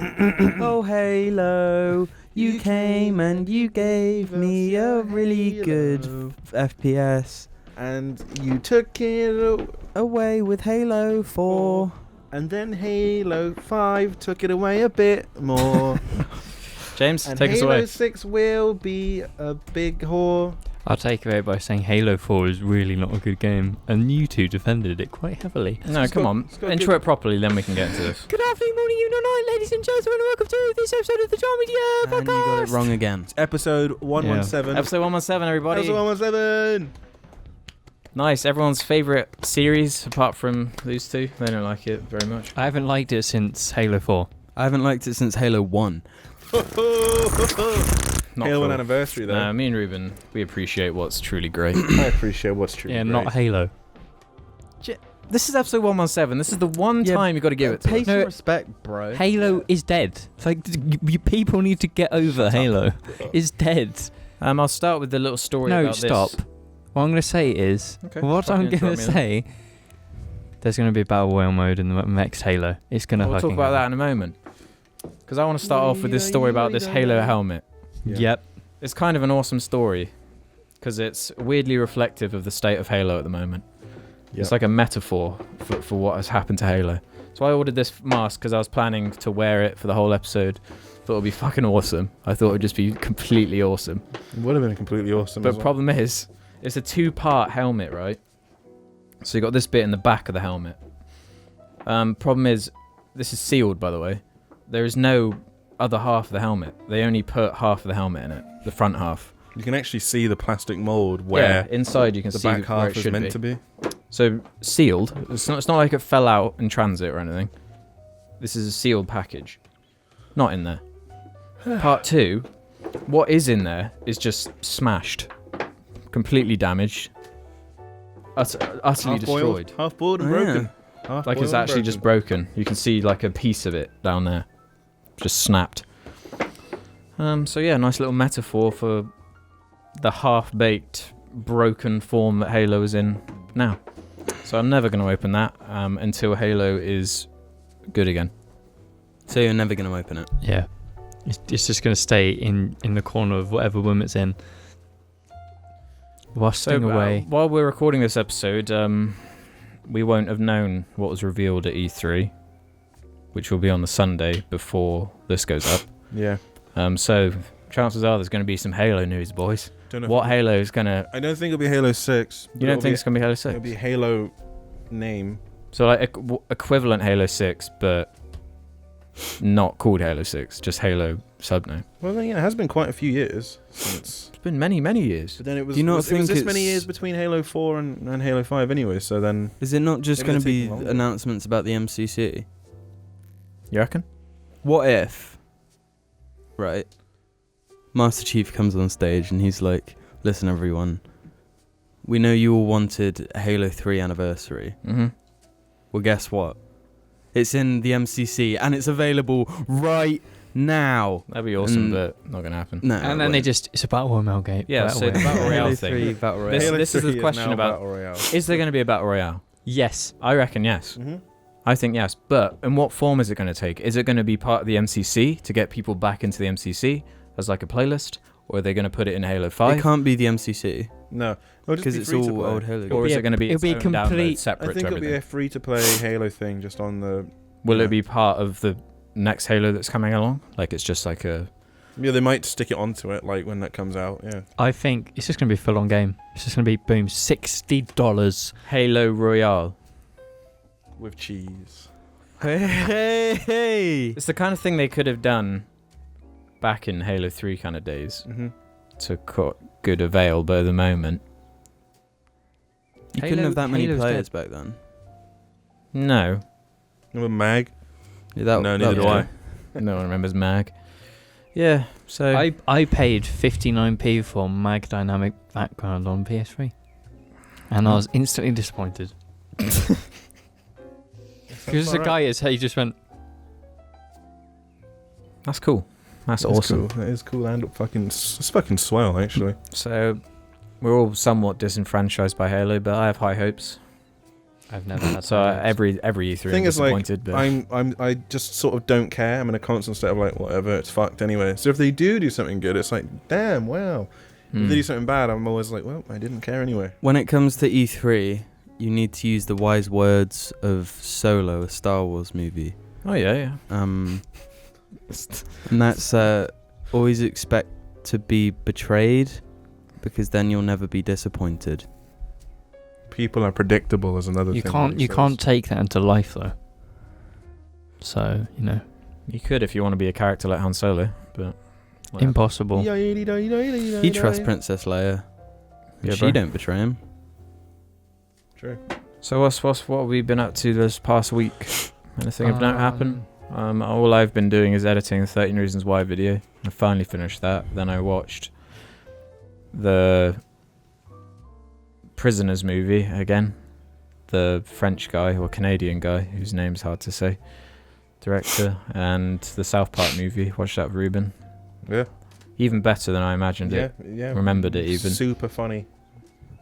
Oh, Halo, you came and you gave me a really good FPS. And you took it away with Halo 4. And then Halo 5 took it away a bit more. James, and take us away. Halo 6 will be a big whore. I'll take it away by saying Halo 4 is really not a good game, and you two defended it quite heavily. No, come on. Intro it properly, then we can get into this. Good afternoon, morning, evening, night, ladies and gentlemen, and welcome to this episode of the Jar Media Podcast. And you got it wrong again. It's episode 117. Episode 117, everybody. Episode 117. Nice. Everyone's favourite series, apart from these two. They don't like it very much. I haven't liked it since Halo 4. I haven't liked it since Halo 1. Not Halo cool. 1 anniversary, though. Me and Ruben, we appreciate what's truly great. I appreciate what's truly Yeah, great. not Halo. This is episode 117. This is the one time you got to give it to Pay us. some respect, bro. Halo is dead. It's like, you people need to get over Halo. It's dead. I'll start with the little story No, about stop. this. What I'm going to say is, Okay, what fucking I'm going to interrupt me say, there's going to be a Battle Royale mode in the next Halo. It's going to We'll talk about that in a moment. Because I want to start off with this story about this Halo helmet. Yeah. Yep. It's kind of an awesome story. Because it's weirdly reflective of the state of Halo at the moment. Yep. It's like a metaphor for what has happened to Halo. So I ordered this mask because I was planning to wear it for the whole episode. Thought it would be fucking awesome. I thought it would just be completely awesome. It would have been completely awesome. But as well. problem is, it's a two-part helmet, right? So you got this bit in the back of the helmet. Problem is, this is sealed, by the way. There is no other half of the helmet. They only put half of the helmet in it, the front half. You can actually see the plastic mold where inside you can the see back where half it is should meant be. to be. So sealed. It's not like it fell out in transit or anything. This is a sealed package. Not in there. Part 2. What is in there is just smashed, completely damaged, utterly destroyed. Half boiled and Oh, yeah. broken. Half Like boiled it's and actually just broken. You can see like a piece of it down there, just snapped. So yeah, nice little metaphor for the half-baked, broken form that Halo is in now. So I'm never going to open that until Halo is good again. So you're never going to open it? Yeah. It's just going to stay in the corner of whatever room it's in. Rusting away. While we're recording this episode, we won't have known what was revealed at E3, which will be on the Sunday before this goes up. Yeah. So chances are there's going to be some Halo news, boys. Don't know What Halo is going to... I don't think it'll be Halo 6. You don't think it's going to be Halo 6? It'll be Halo name. So like equivalent Halo 6, but not called Halo 6, just Halo subname. Well, then, yeah, it has been quite a few years since. It's been many, many years. But then it was. Do you not it was think this many it's- years between Halo 4 and Halo 5 anyway? So then. Is it not just Maybe going to they're be taking longer. announcements about the MCC? You reckon? What if, right, Master Chief comes on stage and he's like, listen everyone, we know you all wanted a Halo 3 anniversary. Mm-hmm. Well, guess what? It's in the MCC and it's available right now. That'd be awesome, And- but not going to happen. No. And then it's a Battle Royale game. Yeah, so the Battle Halo Royale 3 thing. Battle Royale. This- Halo is 3 the question now about- Battle Royale. Is there going to be a Battle Royale? Yes. I reckon yes. Mm-hmm. I think yes. But in what form is it going to take? Is it going to be part of the MCC to get people back into the MCC as like a playlist? Or are they going to put it in Halo 5? It can't be the MCC No, because it's all old Halo. Or is it going to be it'll its be own download complete- separate I think to it'll everything? be a free-to-play Halo thing, just on the. Will yeah. it be part of the next Halo that's coming along? Like it's just like a... Yeah, they might stick it onto it, like when that comes out. Yeah. I think it's just going to be a full-on game. It's just going to be, boom, $60. Halo Royale. With cheese. Hey! It's the kind of thing they could have done back in Halo 3 kind of days Mm-hmm. to good avail, but at the moment, You couldn't have that many Halo's players back then. no. Remember Mag? Yeah, that, No, that neither was do I. good. No one remembers Mag. Yeah, so... I paid 59p for Mag Dynamic background on PS3. And I was instantly disappointed. Because the guy he just went, That's cool. That's awesome. Cool. That is cool and it's fucking swell, actually. So, we're all somewhat disenfranchised by Halo, but I have high hopes. I've never had So that. every E3 Thing I'm is, like, disappointed. but I just sort of don't care. I'm in a constant state of like, whatever, it's fucked anyway. So if they do something good, it's like, damn, wow. If they do something bad, I'm always like, well, I didn't care anyway. When it comes to E3, you need to use the wise words of Solo, a Star Wars movie. Oh yeah. And that's always expect to be betrayed, because then you'll never be disappointed. People are predictable is another You thing. can't take that into life though. So, you know, You could if you want to be a character like Han Solo, but whatever. impossible. He trusts Princess Leia. Yeah, She bro. don't betray him. True. So what have we been up to this past week? Anything of note happen? All I've been doing is editing the 13 Reasons Why video. I finally finished that. Then I watched the Prisoners movie again. The French guy or Canadian guy whose name's hard to say, director, and the South Park movie. Watched that with Ruben. Yeah. Even better than I imagined it. Yeah. Remembered it even. Super funny.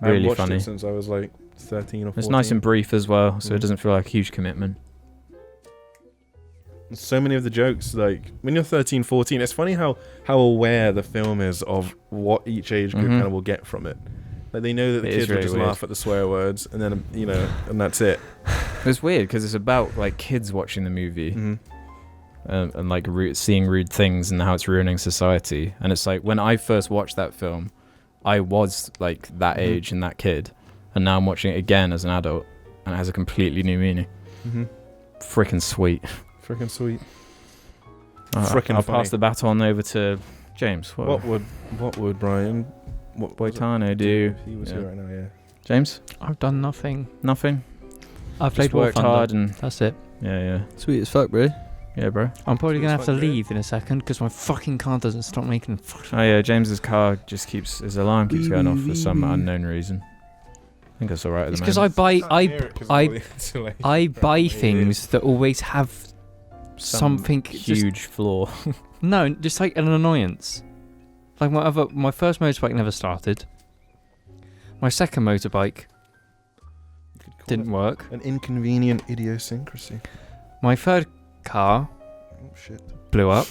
I Really haven't watched funny. it since I was like 13 or 14. It's nice and brief as well, so it Mm. doesn't feel like a huge commitment. So many of the jokes, like when you're 13, 14, it's funny how aware the film is of what each age group kind of will get from it. Like they know that the It is kids will really just weird. laugh at the swear words, and then and that's it. It's weird because it's about like kids watching the movie and like seeing rude things and how it's ruining society. And it's like when I first watched that film, I was like that age and that kid, and now I'm watching it again as an adult, and it has a completely new meaning. Freaking sweet. Freaking sweet. I'll pass the baton over to James. What would Brian? What Boitano do? He was Yeah. here right now. Yeah. James? I've done nothing. Nothing. I've played Just War worked Thunder. hard and That's it. yeah. Sweet as fuck, bro. Yeah, bro. I'm probably gonna have to Sweet as fuck, leave in a second because my fucking car doesn't stop making. Oh yeah, James's car just his alarm keeps going off for some unknown reason. I think that's alright at It's the because moment. I buy things that always have Some something huge flaw. No, just like an annoyance. Like my first motorbike never started. My second motorbike didn't work. An inconvenient idiosyncrasy. My third car Oh shit. blew up,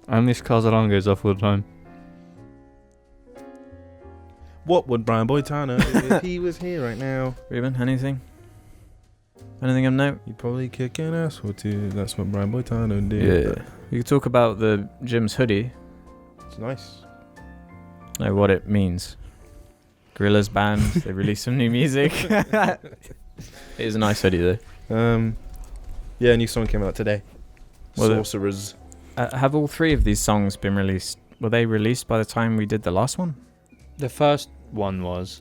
and this car's alarm goes off all the time. What would Brian Boitano do if he was here right now? Ruben, anything? Anything of note? He'd probably kick an ass or two. That's what Brian Boitano did. Yeah. You could talk about the Jim's hoodie. It's nice. Know what it means. Gorillaz band. They released some new music. It is a nice hoodie though. Yeah, a new song came out today. Well, Sorcerers. Have all three of these songs been released? Were they released by the time we did the last one? The first one was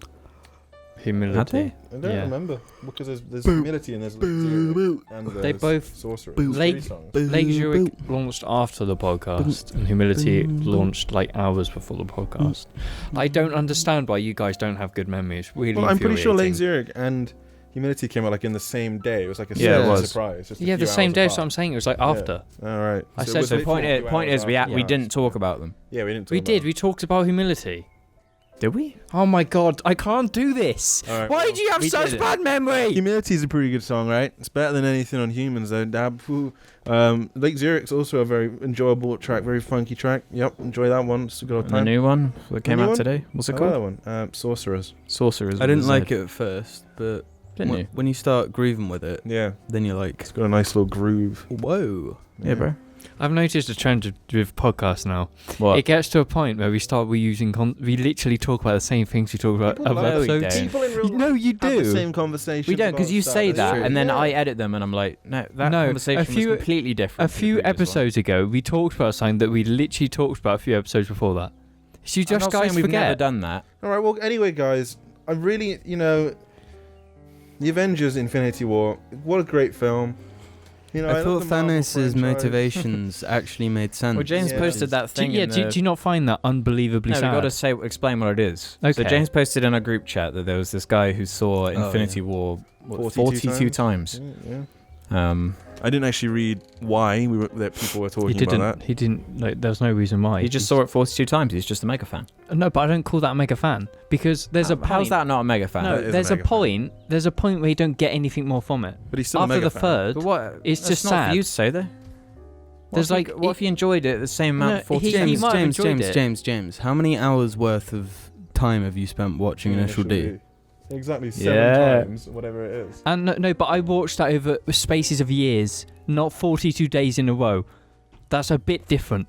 Humility. Had they? I don't Yeah. remember because there's humility and there's Lake and They there's both- Sorcerers. Lake- Three songs. Lake Zurich launched after the podcast, and Humility launched like hours before the podcast. I don't understand why you guys don't have good memories. Really, Well, I'm pretty sure Lake infuriating. Zurich and Humility came out like in the same day. It was like a Yeah, it sudden was. surprise. Just a Yeah, few the same hours day. apart. So I'm saying it was like after. All right. I So said it was so. The literally point 2 is we hours after. didn't talk about them. Yeah, we didn't. We talk did. about We talked about Humility. Did we? Oh my god, I can't do this. All right, Why well, do you have we such did it. bad memory? Humility is a pretty good song, right? It's better than anything on Humans, though. Dab. Lake Zurich's also a very enjoyable track, very funky track. Yep, enjoy that one. It's a good old And the time. new one that came new out one? today. What's it I like called? that one. Sorcerers. Sorcerers. I didn't with a like Z. it at first, but Didn't you? when you start grooving with it, Yeah, then you're like, it's got a nice little groove. whoa. Yeah, bro. I've noticed a trend with podcasts now. What? It gets to a point where we start reusing. We literally talk about the same things we talk about People other like- we episodes. don't. People in real No, you have the do. same conversation. We don't, because you say that, and then I edit them, and I'm like, no, that No, conversation a few- was completely different. A to the few previous one. episodes ago, we talked about something that we literally talked about a few episodes before that. So you I'm just not guys saying we've never forget. done that. All right. Well, anyway, guys, I really, the Avengers: Infinity War. What a great film. I love thought the Marvel Thanos' franchise. motivations actually made sense. Well, James Yeah. posted that thing. Yeah, in do you not find that unbelievably No, we sad? got to explain what it is. So Okay. James posted in a group chat that there was this guy who saw Infinity War 42 times. Yeah. I didn't actually read why that people were talking about that. He didn't. Like, there's no reason why. He just saw it 42 times. He's just a mega fan. No, but I don't call that a mega fan because there's a point. How's that not a mega fan? No, That is a there's a mega fan. point. There's a point where you don't get anything more from it. But he's still a After mega the fan. third, But what? it's That's just not sad. for you to say though. There's What if you enjoyed it the same amount? No, of 40 he times? might have enjoyed it. James. How many hours worth of time have you spent watching Initial D? Exactly 7 Yeah. times, whatever it is. And no, but I watched that over spaces of years, not 42 days in a row. That's a bit different.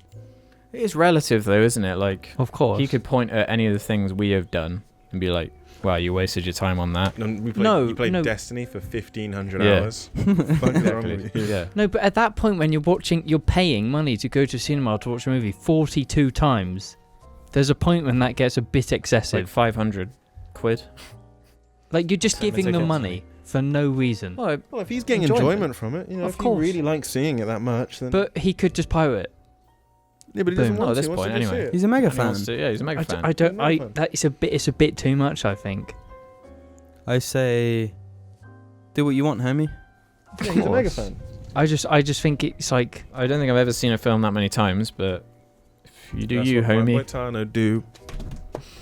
It is relative though, isn't it? Like, Of course. he could point at any of the things we have done and be like, "Wow, you wasted your time on that." You played No. Destiny for 1,500 Yeah. hours. Fuck is wrong with you? Yeah. No, but at that point when you're paying money to go to cinema to watch a movie 42 times, there's a point when that gets a bit excessive. Like 500 quid. Like you're just Cinema giving them tickets. money for no reason. Well, Well, if he's getting Enjoyment. enjoyment from it, Of if course. he really likes seeing it that much, then But he could just pirate it. yeah, but he doesn't Boom. want Not at to. this He wants point, to go see anyway. it. He's a mega he fan. wants to- yeah, he's a mega fan. I don't. Mega fan. It's a bit too much. I think. I say, do what you want, homie. Yeah, he's a mega course. fan. I just think it's like I don't think I've ever seen a film that many times, but if you do That's you, what my homie. boy Tano do.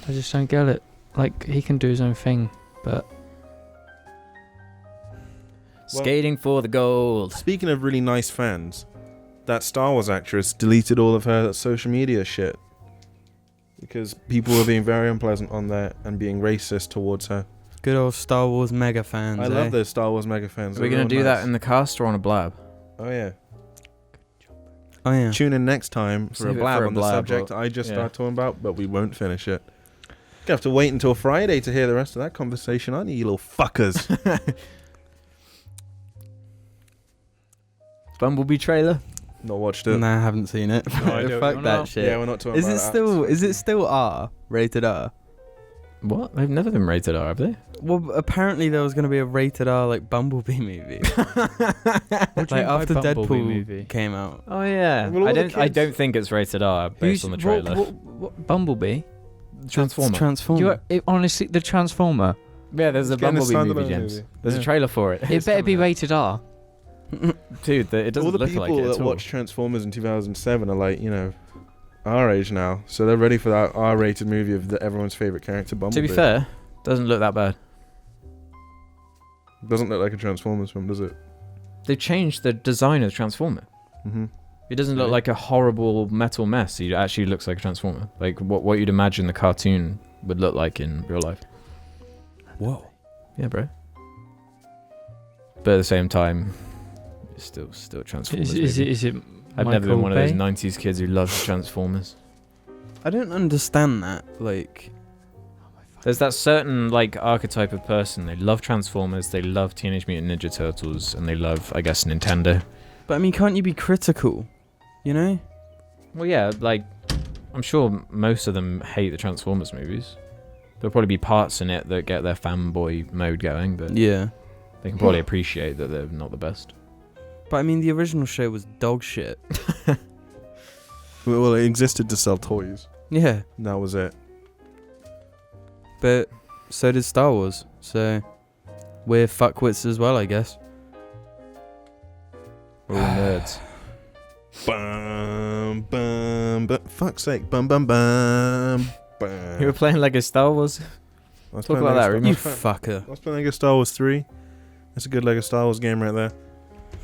I just don't get it. Like he can do his own thing, but Skating for the gold. Speaking of really nice fans, that Star Wars actress deleted all of her social media shit because people were being very unpleasant on there and being racist towards her. Good old Star Wars mega fans. I love those Star Wars mega fans. Are we going to do that in the cast or on a blab? Oh yeah. Oh yeah. Tune in next time for Save a it blab for a on the blab, subject or- I just yeah. started talking about, but we won't finish it. You have to wait until Friday to hear the rest of that conversation, aren't you, you little fuckers? Bumblebee trailer? Not watched it. Nah, I haven't seen it. No, I don't. Fuck No, that no. shit. Yeah, we're not talking Is about it that. still? Is it still R? Rated R? What? They've never been rated R, have they? Well, apparently there was gonna be a rated R like Bumblebee movie. what do Like you mean by after Bumblebee Deadpool movie? came out. Oh yeah. Well, all I the don't. I kids- don't think it's rated R based on the trailer. What, Bumblebee? Transformer. It's Transformer. Honestly, the Transformer. Yeah, there's a It's getting a Bumblebee movie, standalone James. movie. There's Yeah. a trailer for it. It It's better be coming out. rated R. Dude, it doesn't All the look people like it that at all. watched Transformers in 2007 are like, our age now, so they're ready for that R-rated movie of everyone's favorite character, To Bumblebee. be fair, doesn't look that bad. Doesn't look like a Transformers film, does it? They changed the design of the Transformer. Mm-hmm. It doesn't look Really? like a horrible metal mess. It actually looks like a Transformer. Like what you'd imagine the cartoon would look like in real life. Whoa. Yeah, bro. But at the same time, it's still Transformers. baby. Is it? I've never been Michael one of those Bay? 90s kids who loves Transformers. I don't understand that. Like, There's that certain like archetype of person. They love Transformers, they love Teenage Mutant Ninja Turtles, and they love, I guess, Nintendo. but I mean, can't you be critical? You know? Well, yeah, like I'm sure most of them hate the Transformers movies. There'll probably be parts in it that get their fanboy mode going, but Yeah. they can probably appreciate that they're not the best. But I mean, the original show was dog shit. Well, it existed to sell toys. Yeah. And that was it. But so did Star Wars. So we're fuckwits as well, I guess. We're all nerds. Bum, bum, but fuck's sake. Bum, bum, bum. Bum. You were playing Lego Star Wars? I was talk playing about that, Lego Ruben. You Star- fucker. I was playing Lego Star Wars 3. That's a good Lego Star Wars game right there.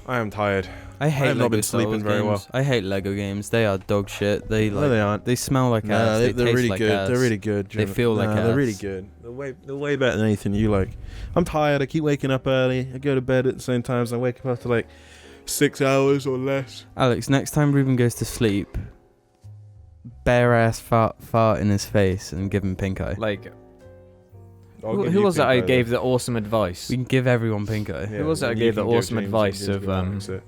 I am tired. I hate have not Lego been Star sleeping Wars very games. I hate Lego games. They are dog shit. They No, like they aren't. they smell like No, ass. They they're taste really like good. ass. They're really good. They feel like they're really ass. good. They're way better than anything you like. I'm tired. I keep waking up early. I go to bed at the same time as I wake up after like 6 hours or less. Alex, next time Ruben goes to sleep, bare ass fart in his face and give him pink eye. Like, I'll who give you was it pink I eye, gave though. the awesome advice? We can give everyone pink eye. Yeah, Who was it I and gave you the can give awesome James advice and of, James can fix it.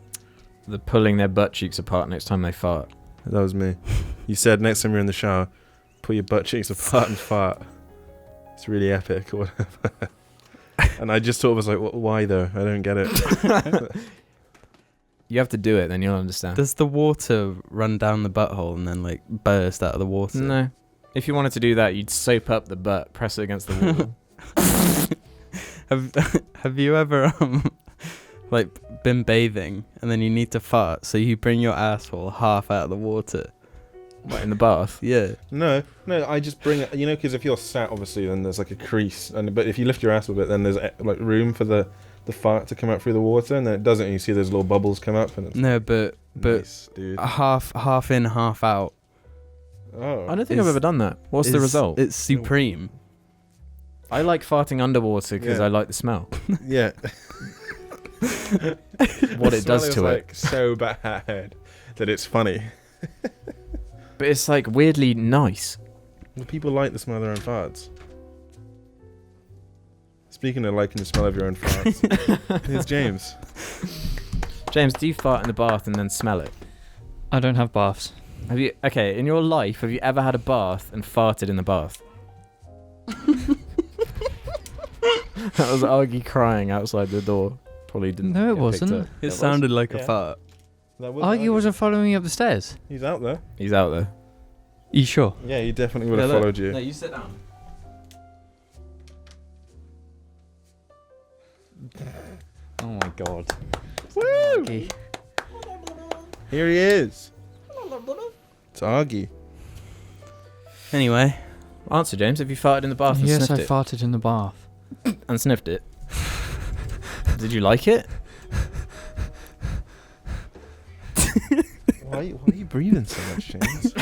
The pulling their butt cheeks apart next time they fart. That was me. You said next time you're in the shower, pull your butt cheeks apart and fart. It's really epic or whatever. And I just thought, was like, why though? I don't get it. You have to do it, then you'll understand. Does the water run down the butthole and then like burst out of the water? No. If you wanted to do that, you'd soap up the butt, press it against the wall. Have you ever like been bathing and then you need to fart, so you bring your asshole half out of the water. What, in the bath? Yeah. No, I just bring it, because if you're sat, obviously, then there's like a crease, but if you lift your ass a bit, then there's like room for the fart to come out through the water, and then it doesn't, and you see those little bubbles come up, and it's No, but nice, dude. half in, half out. Oh. I don't think I've ever done that. What's the result? It's supreme. I like farting underwater because Yeah. I like the smell. Yeah. What it does to it. Like so bad that it's funny. But it's like weirdly nice. Well, people like the smell of their own farts. Speaking of liking the smell of your own farts, here's James. James, do you fart in the bath and then smell it? I don't have baths. Have you? Okay, in your life, have you ever had a bath and farted in the bath? That was Argy crying outside the door. Probably didn't. No, it get picked wasn't. up. It sounded like Yeah. a fart. That was Argy wasn't following me up the stairs. He's out there. He's out there. You sure? Yeah, he definitely would have Yeah, look. followed you. No, you sit down. Oh my god. Woo! Argy. Here he is. It's Argy. Anyway, Answer, James. Have you farted in the bath and Yes, I sniffed it? farted in the bath. And sniffed it. Did you like it? Why are you breathing so much, James?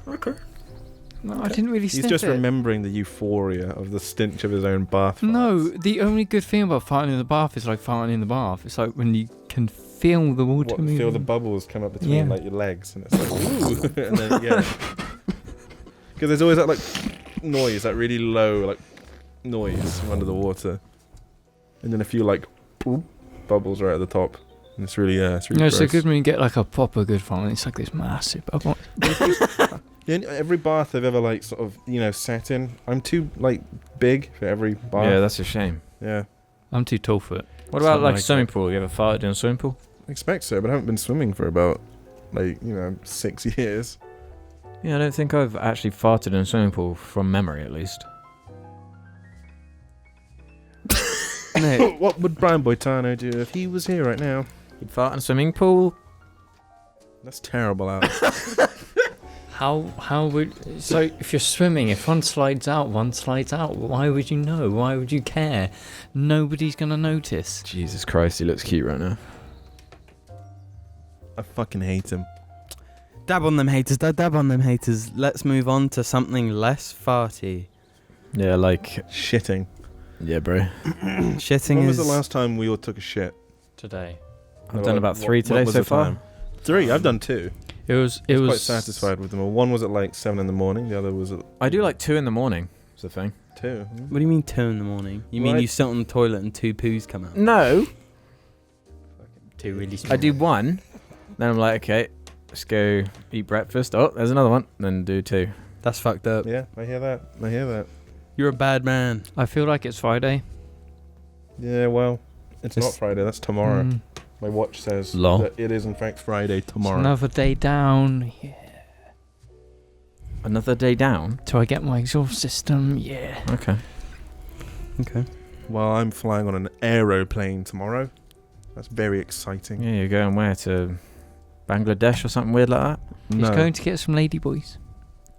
Okay. No, I didn't really He's sniff just it. remembering the euphoria of the stench of his own bath. No, farts. the only good thing about farting in the bath is like farting in the bath. It's like when you can feel the water moving. Feel the bubbles come up between Yeah. like your legs, and it's like ooh, and then yeah. Because there's always that like noise, that really low like noise from under the water, and then a few like boop, bubbles right at the top, and it's really No, it's so gross. good when you get like a proper good fart. It's like this massive bubble. Yeah, every bath I've ever like sort of sat in, I'm too like big for every bath. Yeah, that's a shame. Yeah. I'm too tall for it. What about Something like a like swimming pool? You ever farted in a swimming pool? I expect so, but I haven't been swimming for about 6 years. Yeah, I don't think I've actually farted in a swimming pool from memory, at least. no, What would Brian Boitano do if he was here right now? You'd fart in a swimming pool? That's terrible, Alex. How would so if you're swimming, if one slides out, one slides out. Why would you know? Why would you care? Nobody's gonna notice. Jesus Christ, he looks cute right now. I fucking hate him. dab on them haters. Dab on them haters. Let's move on to something less farty. Yeah, like... Shitting. Yeah, bro. Shitting When is. was the last time we all took a shit? Today, I've done about 3 What today was so the far. time? 3? I've done 2. it was I was quite satisfied with them all. One was at like 7 in the morning. The other was at I do like 2 in the morning, is the thing. 2. What do you mean 2 in the morning? You mean Right. you sit on the toilet and 2 poos come out? No. too really small. I do 1, then I'm like, okay, let's go eat breakfast. Oh, there's another one. Then do 2. That's fucked up. Yeah, I hear that. You're a bad man. I feel like it's Friday. Yeah, well, it's not It's- Friday. That's tomorrow. Mm, My watch says Lol. that it is in fact Friday it's tomorrow. another day down. Yeah. Another day down? Till I get my exhaust system. Yeah. Okay. Okay. Well, I'm flying on an aeroplane tomorrow. That's very exciting. Yeah, you're going where? To Bangladesh or something weird like that? He's going to get some ladyboys.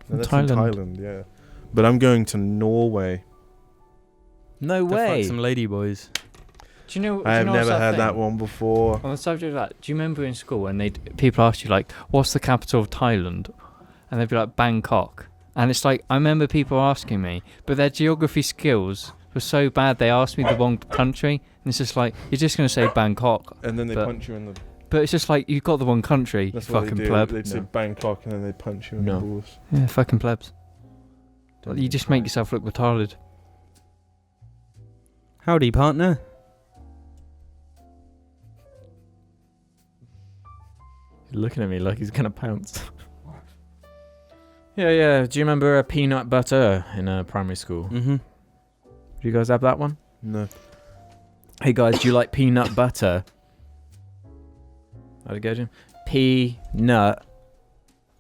No, that's Thailand. in Thailand, yeah. But I'm going to Norway. No To way. fuck some ladyboys. Do you know? I have do you know what's never had thing? that one before. On the subject of that, do you remember in school when people asked you like, "What's the capital of Thailand?" and they'd be like Bangkok, and it's like I remember people asking me, but their geography skills were so bad they asked me the wrong country, and it's just like you're just gonna say Bangkok, And then they But- punch you in the... but it's just like you've got the wrong country, That's you what fucking they do. pleb. They'd say No. Bangkok and then they punch you in No. the balls. Yeah, fucking plebs. Don't You even just try. make yourself look retarded. Howdy, partner. He's looking at me like he's gonna pounce. Yeah. Do you remember peanut butter in primary school? Mm-hmm. Do you guys have that one? No. Hey guys, do you like peanut butter? How'd it go, Jim? Peanut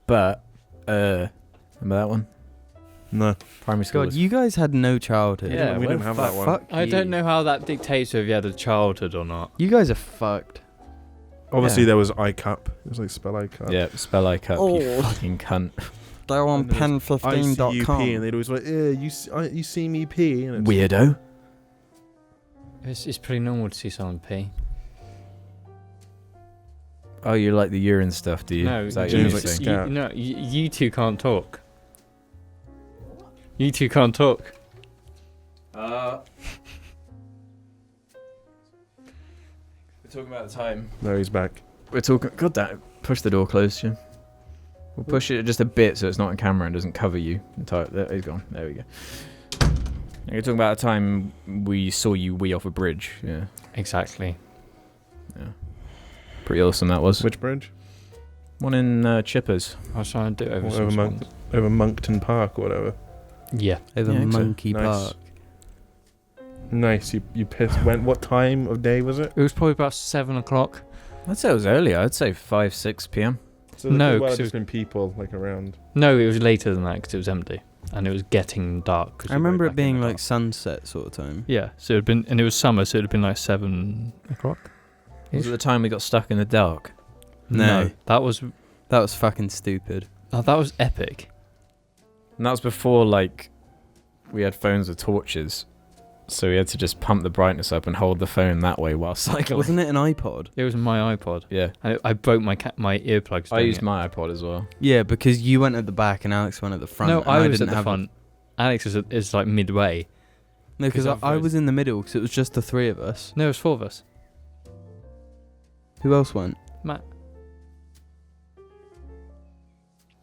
butter. Remember that one? No. Primary school. God, you guys had no childhood. Yeah, we well, didn't have that one. Fuck I you. don't know how that dictates if you had a childhood or not. You guys are fucked. Obviously, Yeah. there was iCup. It was like spell iCup. Yeah, spell I cup, you Oh. fucking cunt. They're on And there was pen15.com. ICUP, and they'd always like, yeah, you see me pee. And it's Weirdo. It's pretty normal to see someone pee. Oh, you like the urine stuff, do you? No, Is that James your like thing? scat. you two can't talk. You two can't talk. We're talking about the time. No, he's back. We're talking. God damn! Push the door closed, Jim. We'll push it just a bit so it's not on camera and doesn't cover you entirely. There, he's gone. There we go. You're talking about a time we saw you wee off a bridge. Yeah. Exactly. Yeah. Pretty awesome that was. Which bridge? One in Chippers. I was trying to do it over Or some over, swans. over Moncton Park or whatever. Yeah. Over Yeah, exactly. Monkey Nice. Park. Nice. You pissed. What time of day was it? It was probably about 7 o'clock. I'd say it was earlier. I'd say 5, 6 p.m. So No, there could well 'cause have just been people like around. No, it was later than that because it was empty. And it was getting dark. 'cause I we were remember back it being in the like dark. sunset sort of time. Yeah, so it had been, and it was summer, so it had been like 7 o'clock. Was it the time we got stuck in the dark? No. that was That was fucking stupid. that was epic. And that was before, like, we had phones with torches. So we had to just pump the brightness up and hold the phone that way while cycling. Wasn't it an iPod? It was my iPod. Yeah. I broke my earplugs. I doing used it. my iPod as well. Yeah, because you went at the back and Alex went at the front. No, and I was didn't at the have front. Alex is like midway. No, because 'Cause I was in the middle because it was just the three of us. No, it was 4 of us. Who else went?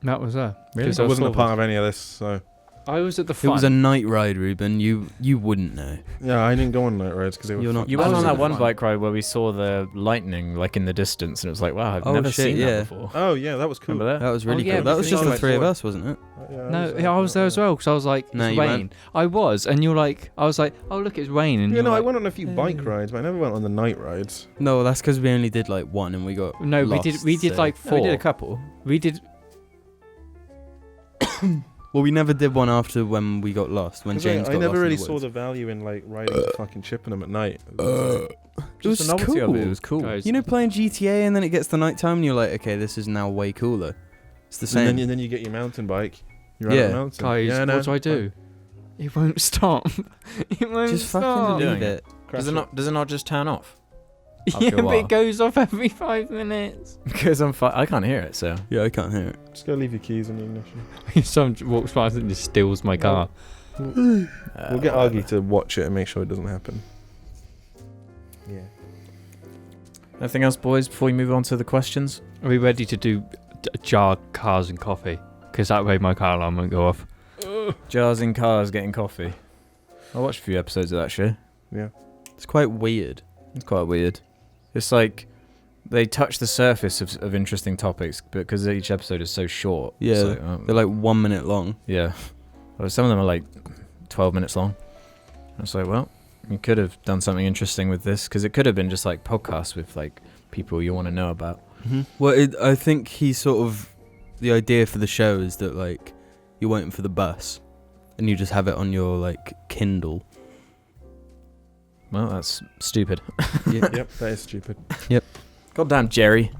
Matt was there. Really? 'Cause I there was wasn't a 4 of part us. of any of this, so I was at the It front. was a night ride, Ruben. You wouldn't know. yeah, I didn't go on night rides because they were. You're not- You I went was on at that the one front. bike ride where we saw the lightning, like, in the distance, and it was like, wow, I've Oh, never shit, seen yeah. that before. Oh yeah, that was cool. Remember that? That was really yeah, cool. That was we just the finished three of like us, wasn't it? No, I was there as well because I was like, No, it's you rain. weren't. I was, and you're like, I was like, oh look, it's rain. And Yeah, you're no, I like, went on a few bike rides, but I never went on the night rides. No, that's because we only did like one and we got. No, lost, we did so- like No, 4. we did a couple. We did. Well, we never did one after when we got lost. When 'Cause James I got never lost really in the saw woods. the value in like riding to fucking Chippenham at night. It was It was Just the novelty of cool. it. It was cool. Guys, You know, playing GTA and then it gets to nighttime and you're like, okay, this is now way cooler. It's the same. and then you get your mountain bike. You're Yeah. out on the mountain. guys, yeah, no, what do I do? It won't stop. It won't Just stop. fucking doing leave it. Does it not just turn off? after Yeah, a but while? it goes off every 5 minutes. Because I can't hear it, so. Yeah, I can't hear it. Just go leave your keys in the ignition. Someone walks past and just steals my car. We'll get whatever. Argy to watch it and make sure it doesn't happen. Yeah. Anything else, boys, before we move on to the questions? Are we ready to do jar, cars, and coffee? Because that way my car alarm won't go off. Jars in cars getting coffee. I watched a few episodes of that show. Yeah. It's quite weird. It's quite weird. It's like they touch the surface of interesting topics, but because each episode is so short. Yeah, it's like, They're like 1 minute long. yeah. Well, some of them are like 12 minutes long. I was like, well, you could have done something interesting with this, because it could have been just like podcasts with like people you want to know about. Well, I think he sort of... The idea for the show is that, like, you're waiting for the bus and you just have it on your, like, Kindle. Well, that's stupid. Yeah. Yep, that is stupid. Goddamn Jerry.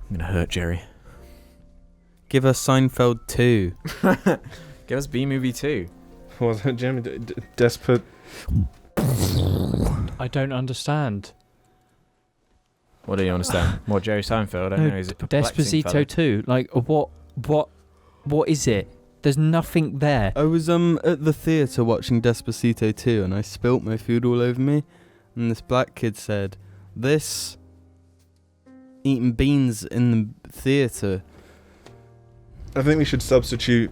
I'm gonna hurt Jerry. Give us Seinfeld 2. Give us B-Movie 2. Was that Jimmy Desperate? I don't understand. What do you understand? What, Jerry Seinfeld? I don't know. He's a perplexing Despacito fella. 2. Like, what is it? There's nothing there. I was at the theatre watching Despacito 2 and I spilt my food all over me. And this black kid said, "This eating beans in the theatre." I think we should substitute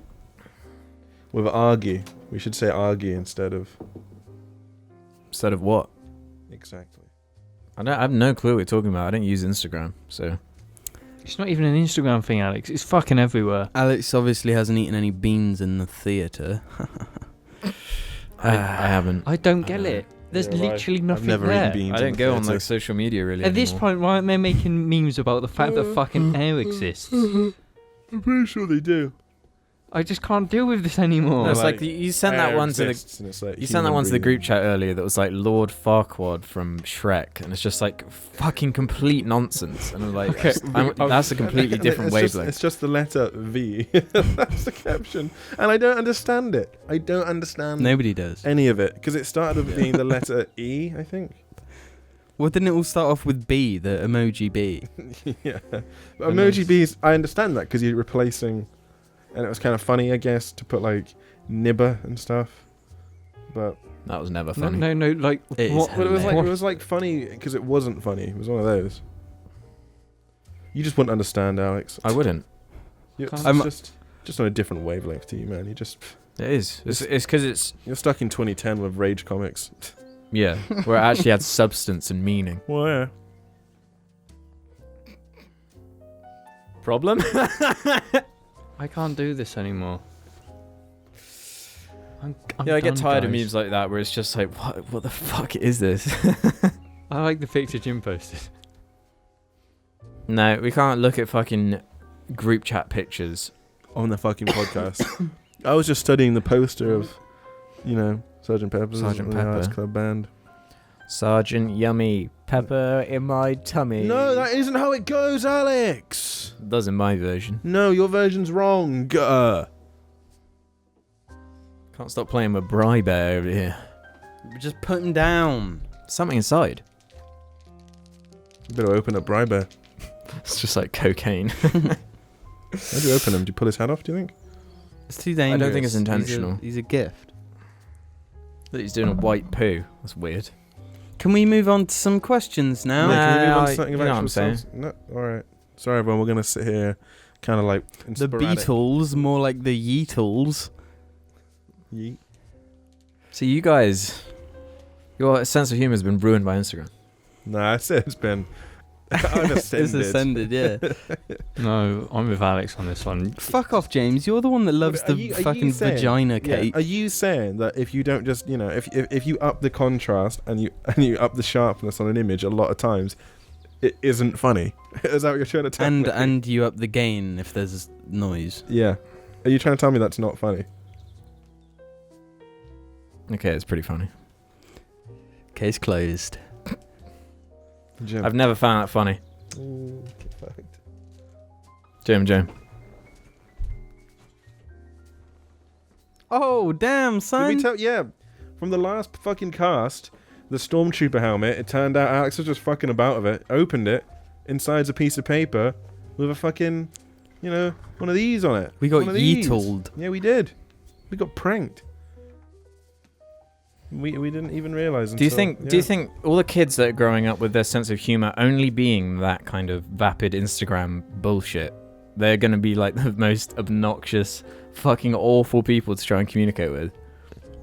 with argy. We should say argy instead of. Instead of what? Exactly. I have no clue what you're talking about. I don't use Instagram, so. It's not even an Instagram thing, Alex. It's fucking everywhere. Alex obviously hasn't eaten any beans in the theatre. I haven't. I don't get it. There's Yeah, right. literally I've nothing never there. eaten beans. I in don't the go on theatre. like social media really At this anymore. point, why aren't they making memes about the fact that fucking air exists? I'm pretty sure they do. I just can't deal with this anymore. No, it's like, like you sent that air one to the exists and it's like you sent that human one to the group breathing. chat earlier that was like Lord Farquaad from Shrek, and it's just like fucking complete nonsense. And I'm like, Okay, that's a completely different wavelength. It's just the letter V. That's the caption, and I don't understand it. I don't understand Nobody does. any of it because it started with being the letter E, I think. Well, didn't it all start off with B, the emoji B? Yeah, but And emoji there's- bees. I understand that because you're replacing, and it was kind of funny, I guess, to put like nibber and stuff. But That was never No, funny. no, like It is what? but it hilarious. was like funny because it wasn't funny. It was one of those. You just wouldn't understand, Alex. I wouldn't. It's I'm- just on a different wavelength to you, man. You just It is. It's because it's you're stuck in 2010 with Rage comics. yeah, where it actually had substance and meaning. Well, yeah. Problem? I can't do this anymore. I'm Yeah, I get done, tired of guys. memes like that where it's just like, what the fuck is this? I like the picture Jim posted. No, we can't look at fucking group chat pictures. On the fucking podcast. I was just studying the poster of, Sgt. Pepper's Sergeant and the Arts Pepper. Club Band. Sergeant Yummy, pepper in my tummy. No, that isn't how it goes, Alex. does in my version. No, your version's wrong. Can't stop playing with Bri Bear over here. Just put him down. Something inside. You better open up Brybear. It's just like cocaine. How'd you open him? Did you pull his head off, do you think? It's too dangerous. don't think it's intentional. He's a gift. That he's doing a white poo. That's weird. Can we move on to some questions now? Nah, Can we move on to I- something of you know what actual I'm saying. substance? No, alright. Sorry everyone, we're going to sit here kind of like in The sporadic- Beatles, more like the Yeatles. Yeet. So you guys, your sense of humor has been ruined by Instagram. Nah, I said it's been It's unascended. ascended, yeah. No, I'm with Alex on this one. Fuck off, James. You're the one that loves Are the you fucking saying- vagina Yeah, cake. are you saying that if you don't just, if you up the contrast and you up the sharpness on an image a lot of times, it isn't funny? Is that what you're trying to tell me? And you up the gain if there's noise. Yeah. Are you trying to tell me that's not funny? Okay, it's pretty funny. Case closed. Jim. I've never found that funny. Ooh, get fucked. Jim. Oh, damn, Did we son. tell? Yeah. From the last fucking cast, the Stormtrooper helmet, it turned out Alex was just fucking about with it, opened it, inside's a piece of paper with a fucking, one of these on it. We got One of these. yeetled. Yeah, we did. We got pranked. We didn't even realize. Do you think all the kids that are growing up with their sense of humor only being that kind of vapid Instagram bullshit, they're going to be like the most obnoxious, fucking awful people to try and communicate with?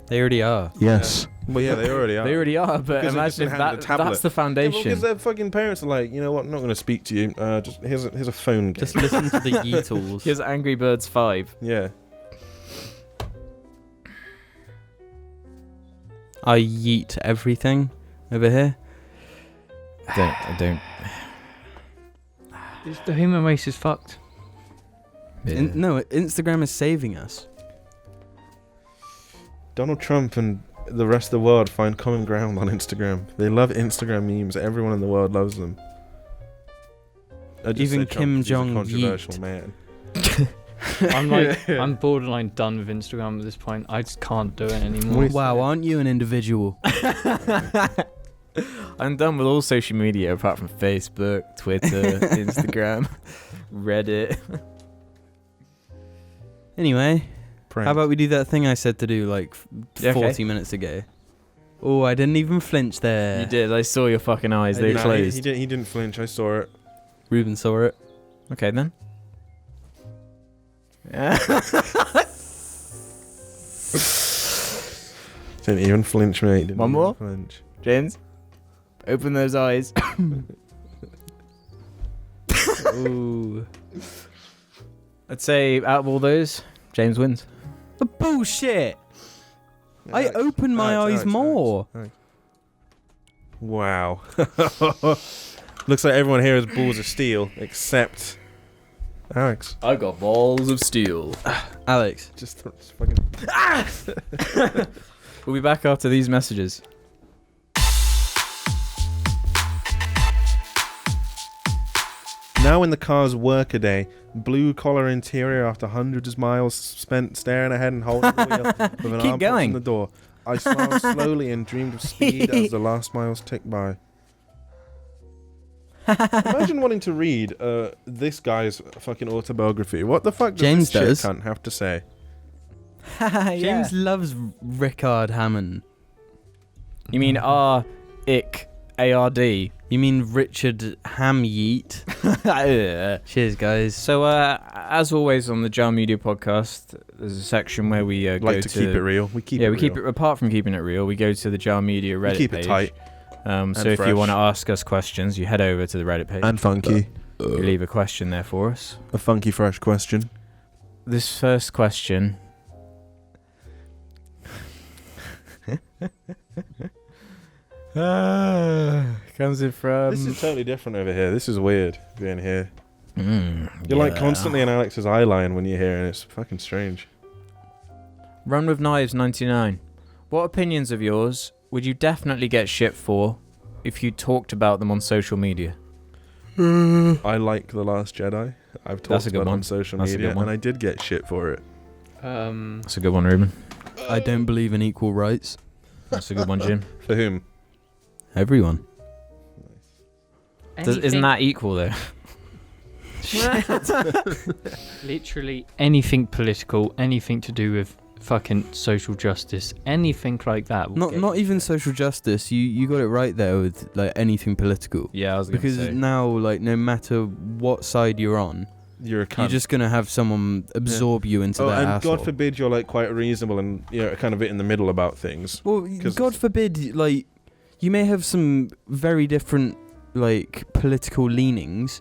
They already are. Yes. Well, yeah, they already are. They already are, but Because they've just imagine if been handed a tablet. that's the foundation. Because their fucking parents are like, you know what? I'm not going to speak to you. Just here's a phone game. Just listen to the yeetles. Here's Angry Birds 5. Yeah. I yeet everything over here. I don't. The human race is fucked. Yeah. No, Instagram is saving us. Donald Trump and the rest of the world find common ground on Instagram. They love Instagram memes. Everyone in the world loves them. I just Even said Trump Kim 'cause he's a Jong controversial yeet. man. I'm borderline done with Instagram at this point. I just can't do it anymore. Wait. Wow, aren't you an individual? I'm done with all social media apart from Facebook, Twitter, Instagram, Reddit. Anyway, Prank. how about we do that thing I said to do like Yeah, okay. 40 minutes ago? Oh, I didn't even flinch there. You did. I saw your fucking eyes. I They did. Nah, closed. he didn't flinch. I saw it. Ruben saw it. Okay then. Didn't even flinch, mate. Didn't One even more? Flinch. James, open those eyes. Ooh. I'd say out of all those, James wins. The bullshit! I Alex, open my Alex, eyes Alex, more. Alex. Wow. Looks like everyone here has balls of steel, except Alex. I got balls of steel. Alex. Just fucking. We'll be back after these messages. Now in the car's workaday, blue collar interior after hundreds of miles spent staring ahead and holding the wheel with an Keep arm going. in the door. I smiled slowly and dreamed of speed as the last miles ticked by. Imagine wanting to read this guy's fucking autobiography. What the fuck does James this does. shit cunt have to say? James loves Rickard Hammond. You mean R-I-C-A-R-D? You mean Richard Hamyeet? Cheers, guys. So, as always on the Jar Media podcast, there's a section where we go Like to keep it real. We keep it we real. keep it. Apart from keeping it real, we go to the Jar Media Reddit We keep page. it tight. So if fresh. you want to ask us questions, you head over to the Reddit page. And funky. You leave a question there for us. A funky fresh question. This first question. Comes in from. This is totally different over here. This is weird being here. Mm, You're like constantly in Alex's eye line when you're here, and it's fucking strange. Run with Knives 99. What opinions of yours would you definitely get shit for if you talked about them on social media? I like The Last Jedi. I've That's talked a good about it one. on social That's a media, good one. and I did get shit for it. That's a good one, Ruben. I don't believe in equal rights. That's a good one, Jim. For whom? Everyone. Isn't that equal though? Literally anything political, anything to do with fucking social justice, anything like that. will get Not you even shit. social justice. You got it right there with like anything political. Yeah, I was gonna Because say. now, like, no matter what side you're on, You're a cunt. you're just gonna have someone absorb you into that and asshole. God forbid you're like quite reasonable and kind of bit in the middle about things. Well, 'Cause God forbid, like, you may have some very different, like, political leanings,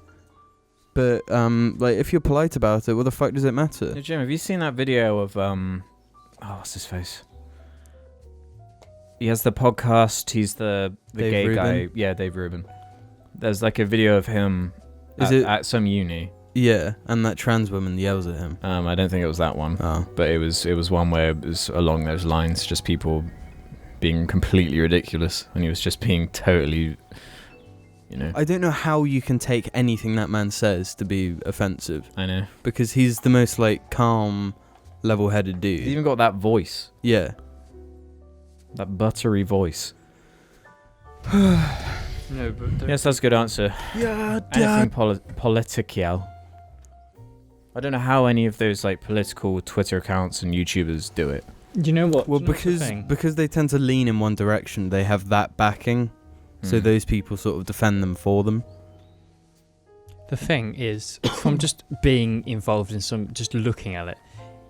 but, like, if you're polite about it, what the fuck does it matter? Hey, Jim, have you seen that video of what's his face? He has the podcast. He's the Dave gay Rubin? guy. Yeah, Dave Rubin. There's like a video of him Is at, it- at some uni. Yeah, and that trans woman yells at him. I don't think it was that one, Oh. but it was one where it was along those lines, just people being completely ridiculous, and he was just being totally, I don't know how you can take anything that man says to be offensive, I know. because he's the most, like, calm, level-headed dude. He's even got that voice, Yeah. that buttery voice. No, but Yes, that's a good answer. Yeah, Anything political. I don't know how any of those like political Twitter accounts and YouTubers do it. you know what? Well, Do you know what's the thing? because they tend to lean in one direction, they have that backing, so Mm. those people sort of defend them for them. The thing is, from just being involved in just looking at it,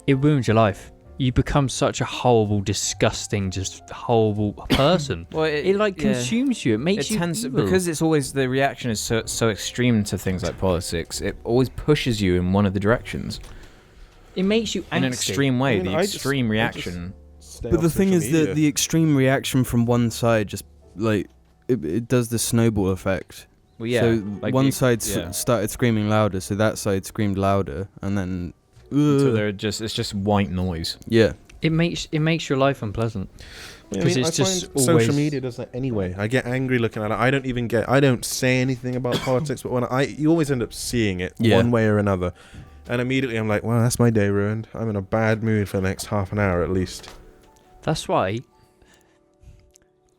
it ruins your life. You become such a horrible, disgusting, just horrible person. Well, It like consumes you. It makes you evil. because it's always the reaction is so extreme to things like politics. It always pushes you in one of the directions it makes you in an angsty. extreme way. I mean, the I just- extreme I reaction. But the thing is that the extreme reaction from one side just, like, it does the snowball effect. Well, yeah. So like one the- side yeah. started screaming louder, so that side screamed louder, and then... So it's just white noise. Yeah. It makes your life unpleasant. Because it's just social always- media does that anyway. I get angry looking at it. I don't say anything about politics, but when you always end up seeing it Yeah. one way or another, and immediately I'm like, well, that's my day ruined. I'm in a bad mood for the next half an hour at least. That's why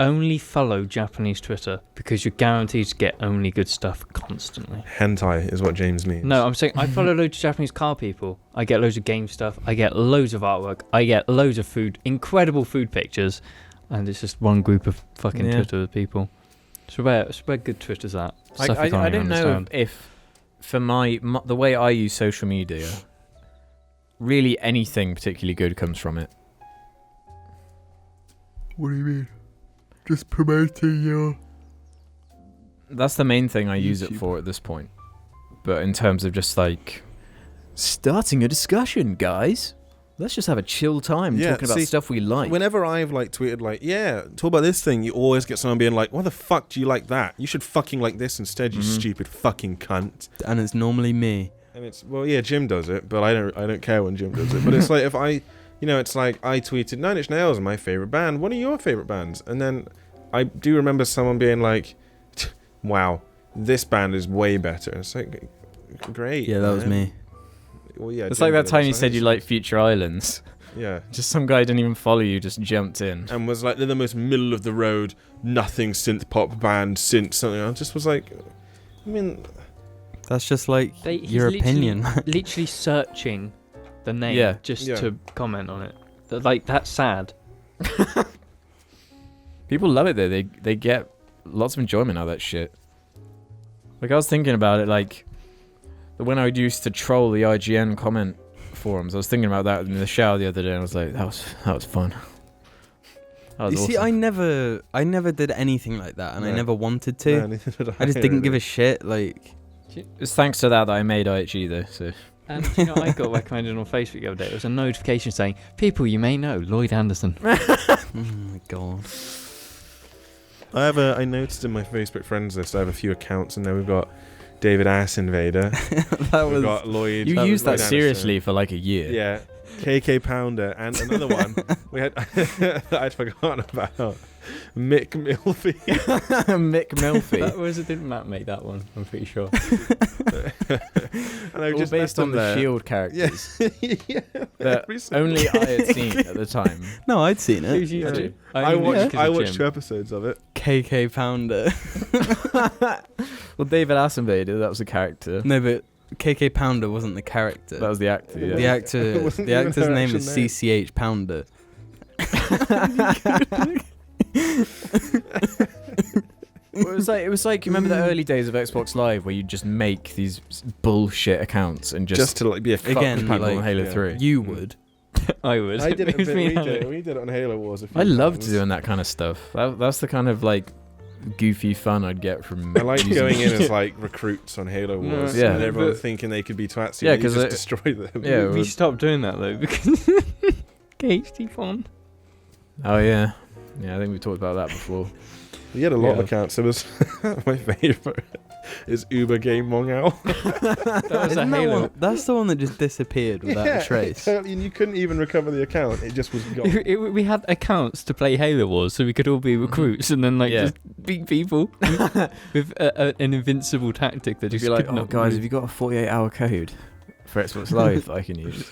only follow Japanese Twitter, because you're guaranteed to get only good stuff constantly. Hentai is what James means. No, I'm saying I follow loads of Japanese car people. I get loads of game stuff. I get loads of artwork. I get loads of food, incredible food pictures, and it's just one group of fucking Yeah. Twitter people. It's where good Twitter's at. Stuff you can't I even don't know understand. if for the way I use social media, really anything particularly good comes from it. What do you mean? Just promoting your... That's the main thing I use it YouTube. for at this point. But in terms of just like starting a discussion, guys, let's just have a chill time Yeah, talking about see, stuff we like. Whenever I've like tweeted like, yeah, talk about this thing, you always get someone being like, why the fuck do you like that? You should fucking like this instead, you Mhm. stupid fucking cunt. And it's normally me. And it's Jim does it, but I don't care when Jim does it. But it's like if I, it's like I tweeted 9 Inch Nails are my favorite band. What are your favorite bands? And then I do remember someone being like, "Wow, this band is way better." And it's like, great. Yeah, that was me. Well, yeah, It's Jim like that did it, time you so said you it's- like Future Islands. Yeah. Just some guy didn't even follow you, just jumped in. And was like, they're the most middle of the road, nothing synth pop band since something. I just was like, I mean, That's just like He's your literally- opinion. Literally searching the name Yeah. just Yeah. to comment on it. Like, that's sad. People love it though. They get lots of enjoyment out of that shit. Like I was thinking about it, like when I used to troll the IGN comment forums. I was thinking about that in the shower the other day, and I was like, that was fun. That was You see, awesome. I never did anything like that, and I No. never wanted no, to. neither did I just didn't give really. a shit. Like, It's thanks to that I made IHE though. So And I got recommended on Facebook the other day. It was a notification saying, "People you may know, Lloyd Anderson." oh my god. I noticed in my Facebook friends list, I have a few accounts, and then we've got David Ass Invader. That We've was. got Lloyd. you used Lloyd that Anderson. seriously for like a year. Yeah. KK Pounder, and another one we had that I'd forgotten about. Mick Milfy. Mick Milfy. Didn't Matt make that one? I'm pretty sure. And I All just based left on them the there. Shield characters yeah. that Every single only I had seen at the time. No, I'd seen it. Who's you Yeah. two? I only knew watched. because I of watched Jim. 2 episodes of it. KK Pounder. Well, David Assenvader, that was a character. No, but KK Pounder wasn't the character. That was the actor. Yeah. the actor. Wasn't The even actor's her name actual is name. CCH Pounder. Well, it was like you remember the early days of Xbox Live where you just make these bullshit accounts and Just to like be a fuck Again, with people like, on Halo yeah. 3. You would. I was. I did It was me and Harry. we did it on Halo Wars. A few I loved times. doing that kind of stuff. That's the kind of like goofy fun I'd get from. I liked using going in it. as like recruits on Halo No, Wars, yeah. and everyone but- thinking they could be twats. Yeah, Yeah, because 'cause just it- destroy them. Yeah, we well- stopped doing that though because KHD fun. Oh yeah, I think we talked about that before. We had a lot Yeah. of accounts. It was my favorite is Uber Game Mongal. That was a Isn't that Halo. one? That's the one that just disappeared without a trace. totally, and you couldn't even recover the account. It just was gone. We had accounts to play Halo Wars, so we could all be recruits and then like Yeah. just beat people with an invincible tactic that Just just be like, could oh not guys, move." have you got a 48-hour code for Xbox Live that I can use?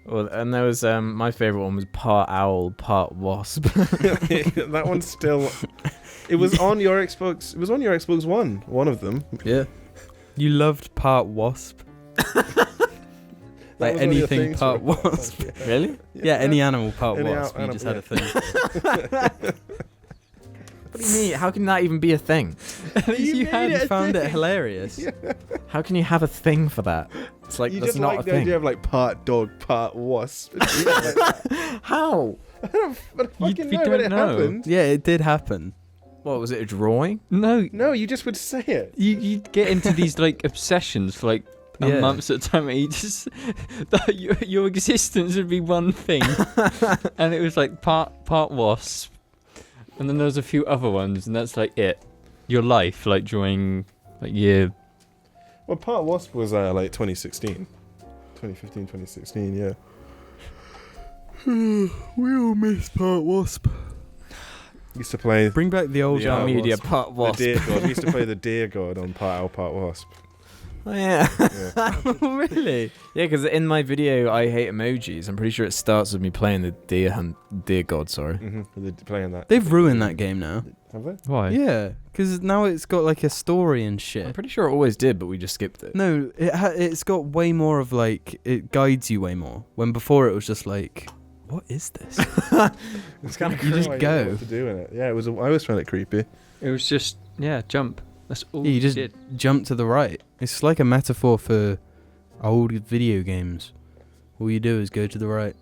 Well, and there was my favorite one was part owl, part wasp. That one's still. It was on your Xbox. It was on your Xbox One. One of them. Yeah. You loved part wasp. That Like was one of your anything things part for it. wasp. Yeah. Really? Yeah, any animal part Any wasp. You animal, just had a yeah. thing. What do you mean? How can that even be a thing? You made it a found it thing. hilarious. Yeah. How can you have a thing for that? It's like You that's just not like a the thing. idea of like part dog, part wasp. It's weird like that. How? I don't fucking we know, but don't it know. happened. Yeah, it did happen. What was it? A drawing? No, No, you just would say it. you'd get into these like obsessions for like Yeah. months at a time. And you just your existence would be one thing, and it was like part wasp, and then there was a few other ones, and that's like it. Your life, like during like year. Well, part wasp was like 2016. 2015, 2016, yeah. We all miss part wasp. Used to play Bring back the old Yeah, part media wasp. part the wasp. deer god. We used to play the deer god on part owl, part wasp. Oh, yeah. Yeah. Really? Yeah, because in my video, I hate emojis. I'm pretty sure it starts with me playing the deer god. Sorry. Playing that. They've ruined that game now. Have they? Why? Yeah, because now it's got like a story and I'm shit. pretty sure it always did, but we just skipped it. No, it's got way more of like, it guides you way more. When before it was just like, what is this? It's kind of You just I didn't know go. what to do in it. Yeah, it was. I always found it creepy. It was just jump. That's all Yeah, you you just did. jump to the right. It's like a metaphor for old video games. All you do is go to the right.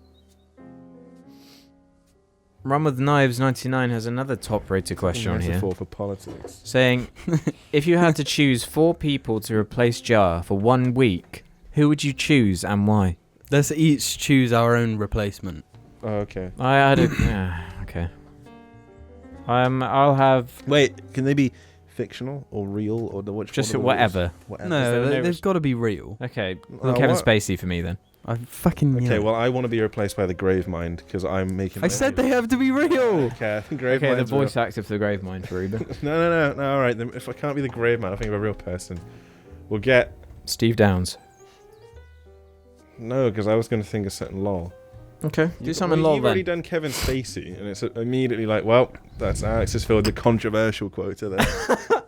Run with Knives 99 has another top-rated question on here, Metaphor for politics. saying, if you had to choose 4 people to replace Jar for 1 week, who would you choose and why? Let's each choose our own replacement. Oh, okay. I had a... yeah, okay. I'll have... Wait, can they be fictional or real or the which? Just one of the whatever. rules? Whatever. No, there they've got to be real. Okay, Oh, Kevin what? Spacey for me then. I fucking knew Okay, it. well, I want to be replaced by the Gravemind because I'm making. I said they have to be real. Okay, Gravemind. Okay, the voice actor for the Gravemind for Ruben. No. All right, then if I can't be the Gravemind, I think of a real person. We'll get Steve Downs. no, because I was going to think of something lol. Okay, do something lol You've already then. done Kevin Spacey, and it's immediately like, well, that's Alex has filled the controversial quota there.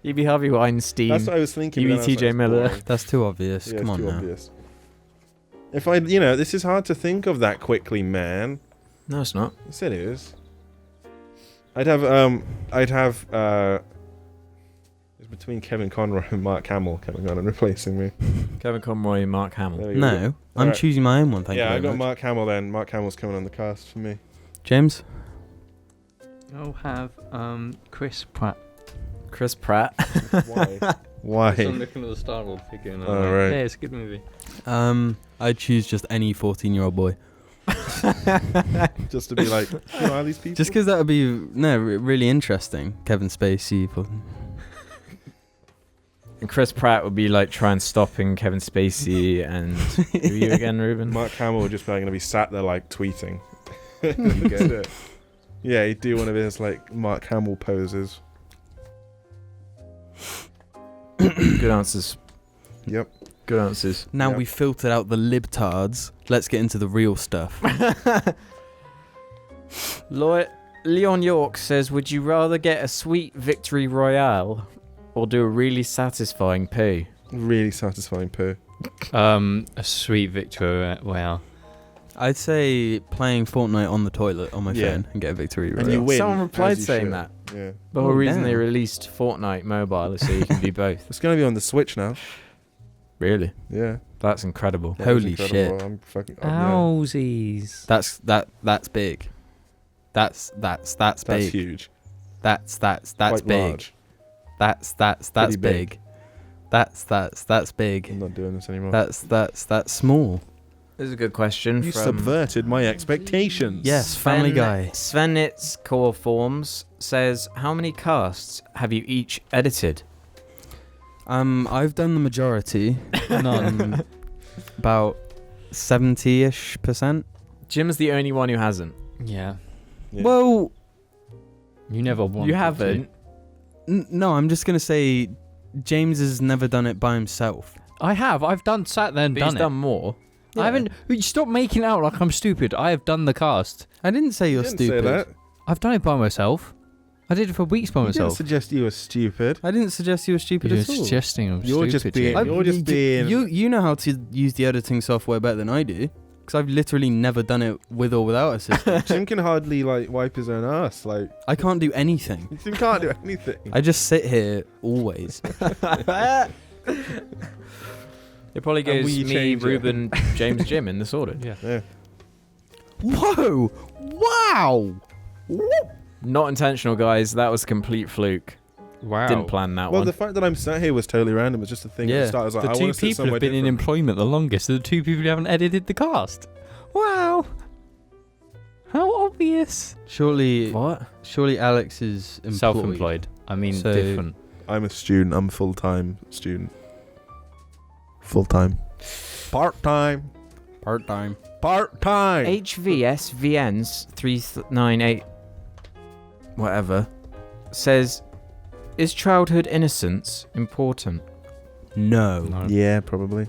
You'd be Harvey Weinstein. That's what I was thinking. You but be then I was TJ it's Miller. boring. That's too obvious. Yeah, Come it's on too now. obvious. If I, this is hard to think of that quickly, man. No, it's not. Yes, it is. I'd have, it's between Kevin Conroy and Mark Hamill coming on and replacing me. Kevin Conroy and Mark Hamill. There you go. No, I'm Alright. choosing my own one. Thank you Yeah, I very got much. Mark Hamill then. Mark Hamill's coming on the cast for me. James. I'll have Chris Pratt. Chris Pratt. Why? Why? I'm looking at the Star Wars figure and I'm Oh, like, right. yeah, it's a good movie. I'd choose just any 14-year-old boy. Just to be like, who are these people? Just because that would be really interesting. Kevin Spacey. And Chris Pratt would be like trying stopping Kevin Spacey and who are you again, Ruben? Mark Hamill would just be going to be sat there like tweeting. You get it? Yeah, he'd do one of his like Mark Hamill poses. Good answers. Yep. Good answers. Now Yep. we filtered out the libtards. Let's get into the real stuff. Leon York says, would you rather get a sweet victory royale or do a really satisfying poo? Really satisfying poo. A sweet victory. Wow. I'd say playing Fortnite on the toilet on my Yeah. phone and get a victory. And royale. you win. Someone replied as you saying should. that. Yeah. The whole Oh, reason they damn. released Fortnite mobile is so you can do both. It's going to be on the Switch now. Really? Yeah. That's incredible. That is Holy incredible. shit. I'm fucking. Owsies. That's big. That's That's big. huge. That's Quite big. large. That's Pretty big. big. That's I'm big. not doing this anymore. That's small. This is a good question You from subverted my expectations. Yes, Family Guy. Svenitz Core Forms says, how many casts have you each edited? I've done the majority. None. About 70-ish%. Jim's the only one who hasn't. Yeah. Yeah. Well, You never wanted You to. haven't. no, I'm just gonna say James has never done it by himself. I have. I've sat there and But he's done it. done more. I haven't. Stop making it out like I'm stupid. I have done the cast. I didn't say You you're didn't stupid. say that. I've done it by myself. I did it for weeks by You didn't myself. suggest you were stupid. I didn't suggest you were stupid You're at all. suggesting I'm You're stupid. just being- Jim. You're just being- You know how to use the editing software better than I do, because I've literally never done it with or without a system. Jim can hardly like wipe his own ass. Like I can't do anything. Jim can't do anything. I just sit here always. It probably And goes we me, change it. Ruben, James, Jim in this order. Yeah. Yeah. Whoa! Wow! Not intentional, guys. That was a complete fluke. Wow. Didn't plan that Well, one. the fact that I'm sat here was totally random. It was just a thing at Yeah. the start. I was like, The I two want to sit people somewhere have been in different. employment the longest are the two people who haven't edited the cast. Wow. How obvious. Surely What? Alex is employed. Self-employed. I mean, So- different. I'm a student. I'm a full-time student. Full-time. Part-time. Part-time. Part-time. HVSVNs 398 whatever says, is childhood innocence important? No. No. Yeah, probably.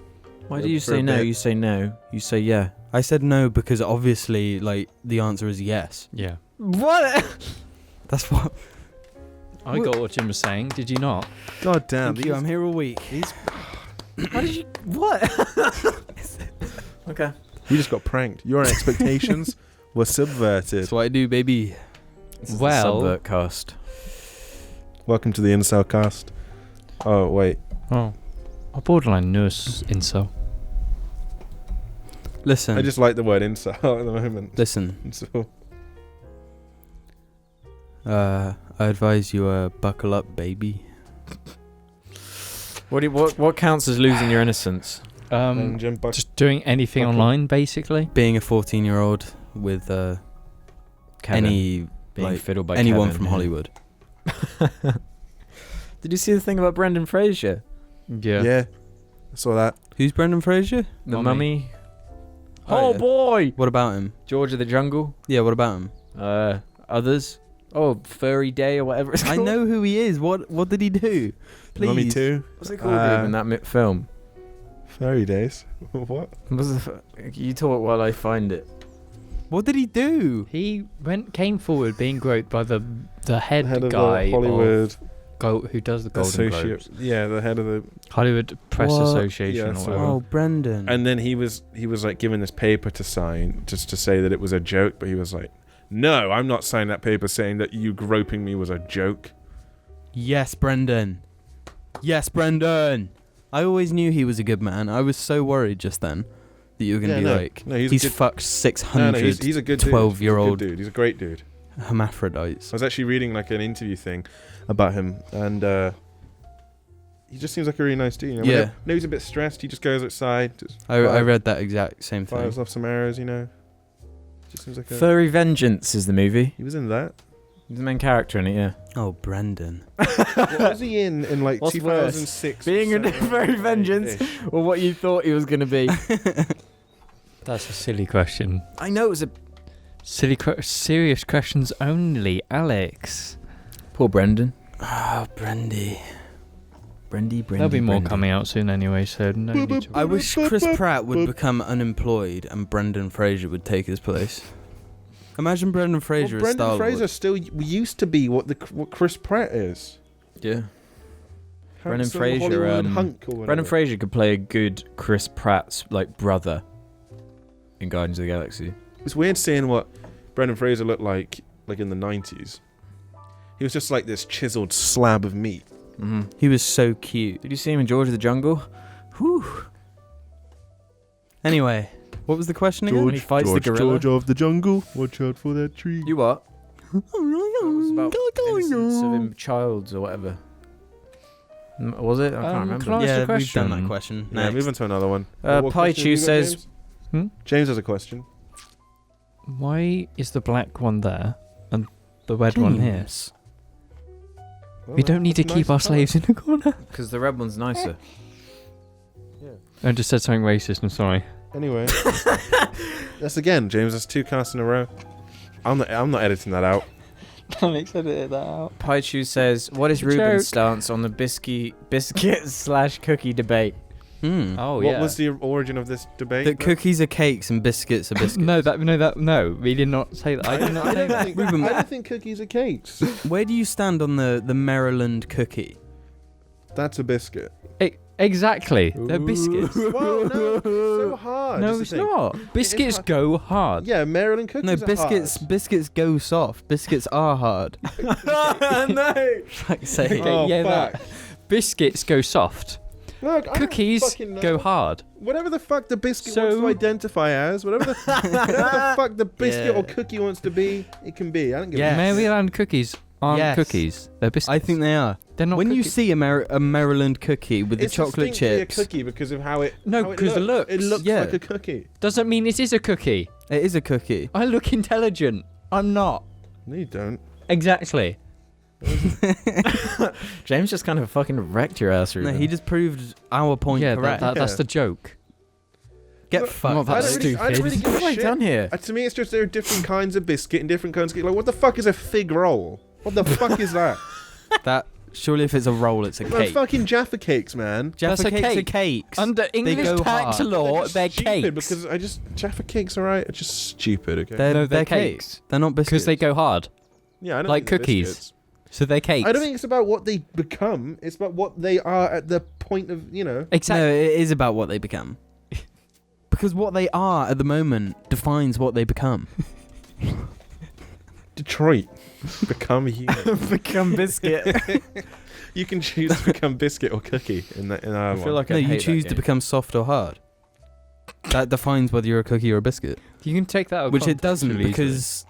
Why Yeah, do you for say a no? bit. You say no. You say yeah. I said no because obviously, like, the answer is yes. Yeah. What? That's what. I got what Jim was saying. Did you not? God damn. Thank you. I'm here all week. How did you? What? Okay. You just got pranked. Your expectations were subverted. That's what I do, baby. This is Well- the Subvert cast. Welcome to the Incel Cast. Oh, wait. Oh. A borderline nurse incel. Listen. I just like the word incel at the moment. Listen. So, I advise you buckle up, baby. What counts as losing your innocence? Jim Buck- Just doing anything Okay. online, basically. Being a 14-year-old with Kevin any being like, fiddled by anyone Kevin, from yeah. Hollywood. Did you see the thing about Brendan Fraser? Yeah. I saw that. Who's Brendan Fraser? The Mummy. Mummy. Oh, Oh, yeah. boy! What about him? George of the Jungle. Yeah, what about him? Others. Oh, Furry Day or whatever it's I called. know who he is. What did he do? Please. Mummy 2. What's it called dude, in that film? Fairy Days. What? You talk while I find it. What did he do? He came forward being groped by the head Head of guy the Hollywood who does the Golden Globes. Yeah, the head of the. Hollywood Press What? Association Yeah, or so- whatever. Oh, Brendan. And then he was like given this paper to sign just to say that it was a joke, but he was like, "No, I'm not signing that paper saying that you groping me was a joke." Yes, Brendan. Yes, Brendan. I always knew he was a good man. I was so worried just then that you were going to be like, no, he's a good, fucked 600 no, he's a good dude. 12-year-old He's a great dude. hermaphrodites. I was actually reading like an interview thing about him, and he just seems like a really nice dude. You know? Yeah. Whenever he's a bit stressed, he just goes outside, just I read that exact same thing. fires off some arrows. You know, just seems like a. Furry Vengeance is the movie. He was in that. He's the main character in it, yeah. Oh, Brendan. What was he in like What's worse, 2006? being in 7, Furry 8, Vengeance? ish? Or what you thought he was going to be. That's a silly question. I know it was a... Serious questions only, Alex. Poor Brendan. Oh, Brendy. Brendy. There'll be more coming out soon anyway, so no need to. I wish Chris Pratt would become unemployed and Brendan Fraser would take his place. Imagine Brendan Fraser as Brendan Star-Lord. Fraser still used to be what Chris Pratt is. Yeah. Brendan Handsome Fraser, Hollywood hunk or whatever. Brendan Fraser could play a good Chris Pratt's like brother in Guardians of the Galaxy. It's weird seeing what Brendan Fraser looked like in the 90s. He was just like this chiseled slab of meat. Mm-hmm. He was so cute. Did you see him in George of the Jungle? Whew. Anyway, what was the question again? When he fights the gorilla. George of the jungle, watch out for that tree. You what? It was about innocence of childs or whatever. Was it? I can't remember. can I ask Yeah, a we've question? done that question. Yeah, Next. move on to another one. What question Paichu have you got, says... James? Hmm? James has a question. Why is the black one there and the red one here? James. We don't need to That's a keep our nice colour. slaves in the corner. Because the red one's nicer. I just said something racist, I'm sorry. Anyway, that's again, James. That's 2 casts in a row. I'm not editing that out. Alex edited that out. Paichu says, what is Joke. Ruben's stance on the biscuit/cookie debate? Oh, What yeah. was the origin of this debate? That cookies are cakes and biscuits are biscuits. No, we did not say that. I did not say that. I don't think cookies are cakes. Where do you stand on the Maryland cookie? That's a biscuit. Exactly. They're biscuits. Well, no, it's so hard. No, is the it's thing. not. Biscuits hard. go hard. Yeah, Maryland cookies No, are biscuits go soft. Biscuits are hard. No! Fuck's sake. Okay, Oh, yeah, fuck. that. Biscuits go soft. Look, I don't Cookies fucking know. go hard. Whatever the fuck the biscuit So- wants to identify as, whatever the fuck the biscuit Yeah. or cookie wants to be, it can be. I don't give Yes. a Maryland cookies aren't Yes. cookies. They're biscuits. I think they are. they're not When you cookies. see a Maryland cookie with It's the chocolate distinctly chips, a cookie because of how it. No, how it 'cause the looks. It looks. looks Yeah. like a cookie. Doesn't mean it is a cookie. it is a cookie. I look intelligent. I'm not. No, you don't. Exactly. James just kind of fucking wrecked your ass, No, Ruben. he just proved our point Yeah, correct. that's Yeah. the joke. Get Look, fucked. not that I don't really stupid. give What a have I shit. done here? To me, it's just there are different kinds of biscuit and different kinds of cake. Like, what the fuck is a fig roll? What the fuck is that? That surely if it's a roll, it's a They're cake. fucking Jaffa cakes, man. Jaffa That's a cakes are cake. cakes. Under English go tax hard. law, just they're stupid cakes. because Jaffa cakes, alright, are just stupid. Okay. They're, No, they're they're cakes. cakes. They're not biscuits. Because they go hard. Yeah, I don't like think they're cookies. biscuits. So they're cakes. I don't think it's about what they become. It's about what they are at the point of, Exactly. No, it is about what they become. Because what they are at the moment defines what they become. Detroit. Become human. Become biscuit. You can choose to become biscuit or cookie in that. I feel like No, I you hate choose that to game. become soft or hard. That defines whether you're a cookie or a biscuit. You can take that out of Which it context doesn't really easily. because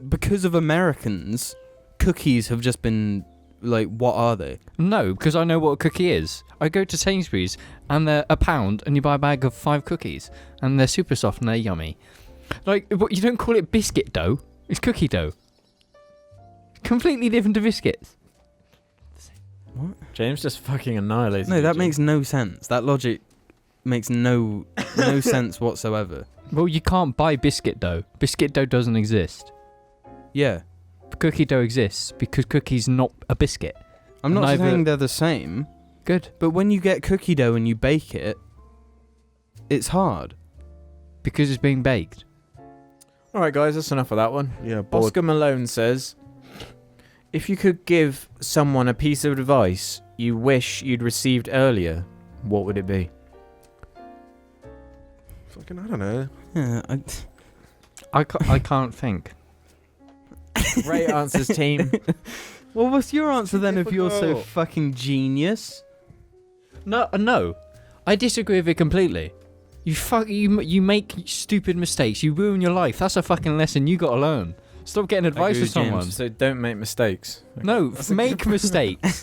because of Americans, cookies have just been like, what are they? No, because I know what a cookie is. I go to Sainsbury's and they're £1 and you buy a bag of 5 cookies and they're super soft and they're yummy. Like, but you don't call it biscuit dough. It's cookie dough. Completely different to biscuits. James just fucking annihilated. No, you, that James. makes no sense. That logic makes no sense whatsoever. Well, you can't buy biscuit dough. Biscuit dough doesn't exist. Yeah. Cookie dough exists because cookie's not a biscuit. I'm not Neither- saying they're the same, Good. but when you get cookie dough and you bake it, it's hard. Because it's being baked. All right, guys, that's enough of that one. Yeah, bored. Oscar Malone says, if you could give someone a piece of advice you wish you'd received earlier, what would it be? Fucking, I don't know. Yeah, I can't think. Great answers, team. Well, what's your answer then if you're so difficult. fucking genius? No. I disagree with it completely. You make stupid mistakes. You ruin your life. That's a fucking lesson you got to learn. Stop getting advice agree from with James. someone. So don't make mistakes. No, make mistakes.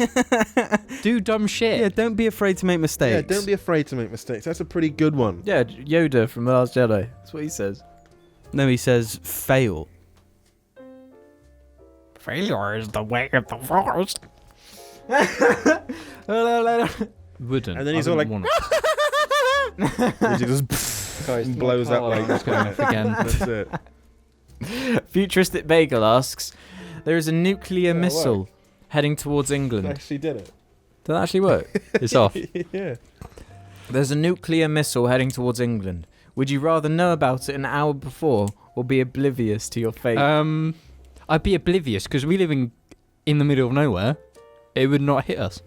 Do dumb shit. Yeah, don't be afraid to make mistakes. Yeah, don't be afraid to make mistakes. That's a pretty good one. Yeah, Yoda from The Last Jedi. That's what he says. No, he says fail. Failure is the way of the forest. Wouldn't. And then he's I all wouldn't like- want He just blows up like it's going off again. That's it. Futuristic Bagel asks, there is a nuclear Yeah, it missile heading towards England. Actually did it. Did that actually work? It's off. Yeah. There's a nuclear missile heading towards England. Would you rather know about it an hour before or be oblivious to your fate? I'd be oblivious because we live in the middle of nowhere. It would not hit us.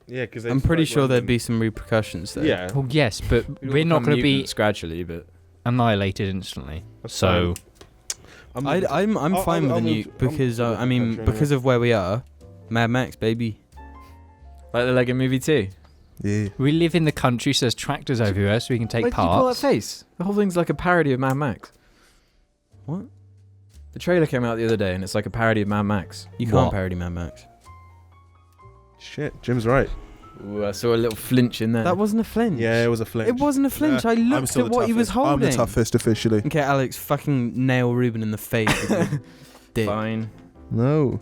Yeah, because I'm pretty sure there'd be some repercussions there. Yeah. Well, yes, but we're not going to be gradually, but annihilated instantly. That's So I'm I'm I'll- fine I'll with a move- nuke because I'll I move mean country because of where we are, Mad Max baby. like the Lego Movie 2. Yeah. we live in the country, so there's tractors everywhere, so we can take Why did you pull that parts. face? The whole thing's like a parody of Mad Max. What? The trailer came out the other day and it's like a parody of Mad Max. You What? can't parody Mad Max. Shit, Jim's right. Ooh, I saw a little flinch in there. That wasn't a flinch. Yeah, it was a flinch. It wasn't a flinch. I looked at what he was holding. I'm the toughest officially. Okay, Alex, fucking nail Ruben in the face. with your dick. Fine. No.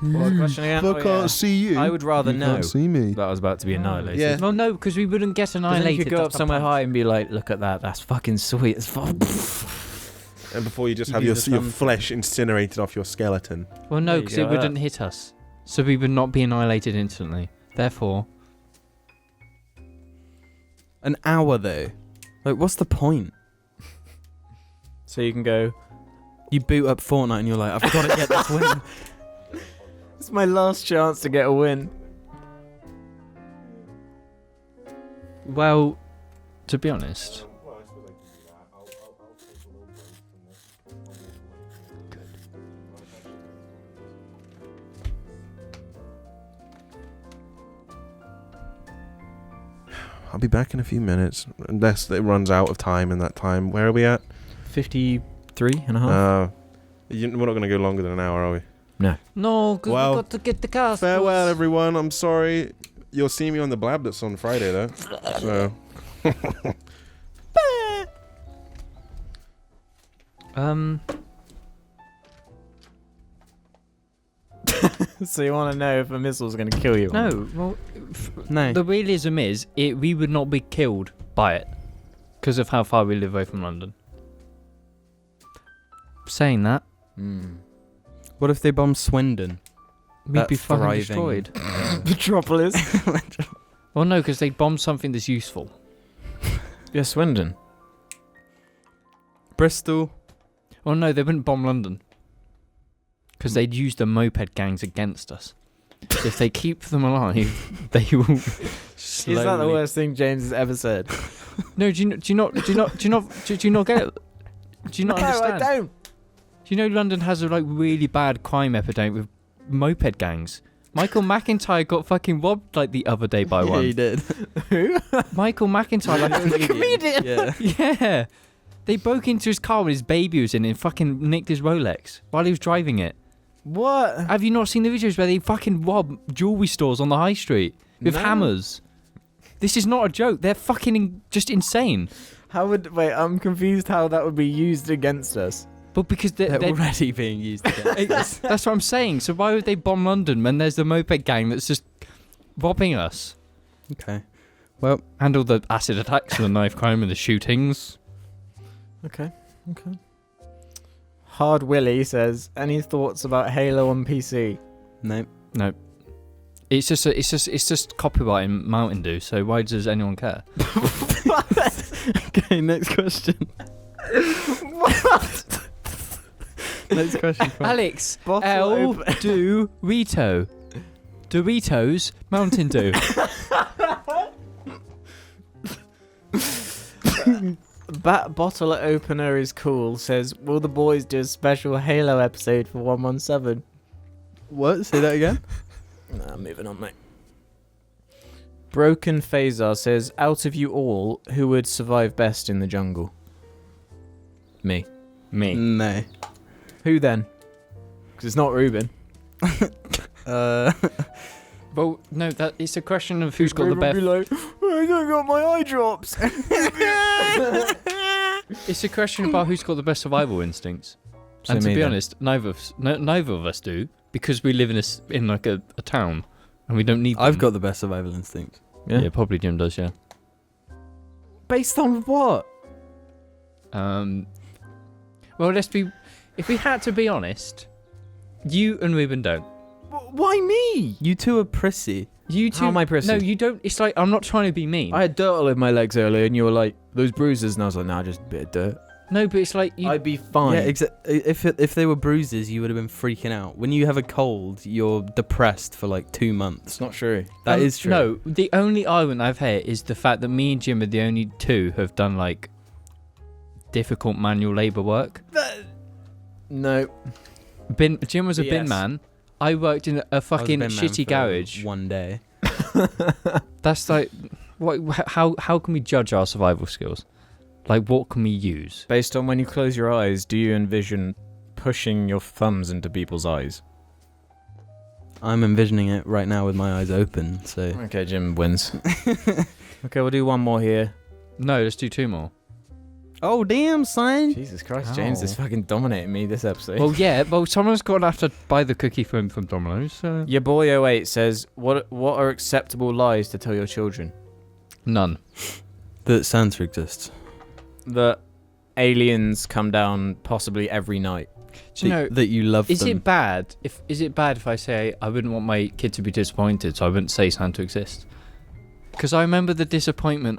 What question again? I can't see you. I would rather you know can't see me. that I was about to be annihilated. Yeah. Well, no, because we wouldn't get 'Cause then annihilated. you could go That's up the somewhere point. high and be like, look at that, that's fucking sweet as fuck. And before you just You have do your the your thumb flesh incinerated off your skeleton. Well, There no, you because go, it wouldn't hit us. So we would not be annihilated instantly. Therefore, An hour though. Like, what's the point? So you can go, You boot up Fortnite and you're like, I've got to get this win. it's my last chance to get a win. well, to be honest, I'll be back in a few minutes, unless it runs out of time in that time. Where are we at? 53 and a half. We're not going to go longer than an hour, are we? no, because Well, we got to get the cast. Farewell, everyone. I'm sorry. You'll see me on the Blab that's on Friday, though. So, So you want to know if a missile's going to kill you? no. Well, No. the realism is, we would not be killed by it because of how far we live away from London. Saying that, Mm. What if they bomb Swindon? we'd That be fucking thriving- destroyed. Metropolis. Well, no, because they bomb something that's useful. Yeah, Swindon. Bristol. Well, no, they wouldn't bomb London because they'd use the moped gangs against us. So if they keep them alive, they will. Is that the worst thing James has ever said? No, do you not get it? Do you not understand? I don't. Do you know London has a really bad crime epidemic with moped gangs? Michael McIntyre got fucking robbed the other day by Yeah, one. he did. Michael McIntyre, The comedian. Yeah. yeah, they broke into his car when his baby was in it and fucking nicked his Rolex while he was driving it. What? Have you not seen the videos where they fucking rob jewelry stores on the high street with No. hammers? This is not a joke. They're fucking just insane. How would... Wait, I'm confused how that would be used against us. But because They're they're already being used against us. that's what I'm saying. So why would they bomb London when there's the moped gang that's just robbing us? Okay. Well, And all the acid attacks and the knife crime and the shootings. Okay. Hard Willie says, any thoughts about Halo on PC? no. No. It's just copywriting Mountain Dew, so why does anyone care? Okay, next question. What? Next question. Alex, Bottle L open- do Rito. Doritos Mountain Dew. Bottle opener is cool says, will the boys do a special Halo episode for 117? What? Say that again? Nah, moving on, mate. Broken Phasar says, out of you all, who would survive best in the jungle? Me. No. Who then? Because it's not Ruben. Well, no, that it's a question of who's got the Ruben best. would be like, I don't got my eye drops. It's a question about who's got the best survival instincts. And to be honest, neither of us do, because we live in like a town, and we don't need. I've them. got the best survival instinct. Yeah, probably Jim does. Yeah. Based on what? Well, if we had to be honest, you and Ruben don't. Why me? You two are prissy. You two. How am I prissy? No, you don't. It's like I'm not trying to be mean. I had dirt all over my legs earlier, and you were like, those bruises, and I was like, nah, just a bit of dirt. No, but it's like you. I'd be fine. Yeah, if they were bruises, you would have been freaking out. When you have a cold, you're depressed for like 2 months. It's not true. That is true. No, the only argument I've had is the fact that me and Jim are the only two who have done like difficult manual labour work. No. Jim was a bin BS. man. I worked in a I was a fucking bin man shitty for garage. one day. That's like, what? How can we judge our survival skills? Like, what can we use? Based on when you close your eyes, do you envision pushing your thumbs into people's eyes? I'm envisioning it right now with my eyes open. So Okay, Jim wins. Okay, we'll do one more here. No, let's do two more. oh damn, son. Jesus Christ, Ow. James is fucking dominating me this episode. Well, yeah, well, someone's going to have to buy the cookie from Domino's. So. Your boy 08 says, what are acceptable lies to tell your children? None. That Santa exists. That aliens come down possibly every night. Do you know? That you love Is them. it bad if I say I wouldn't want my kid to be disappointed, so I wouldn't say Santa exists? Because I remember the disappointment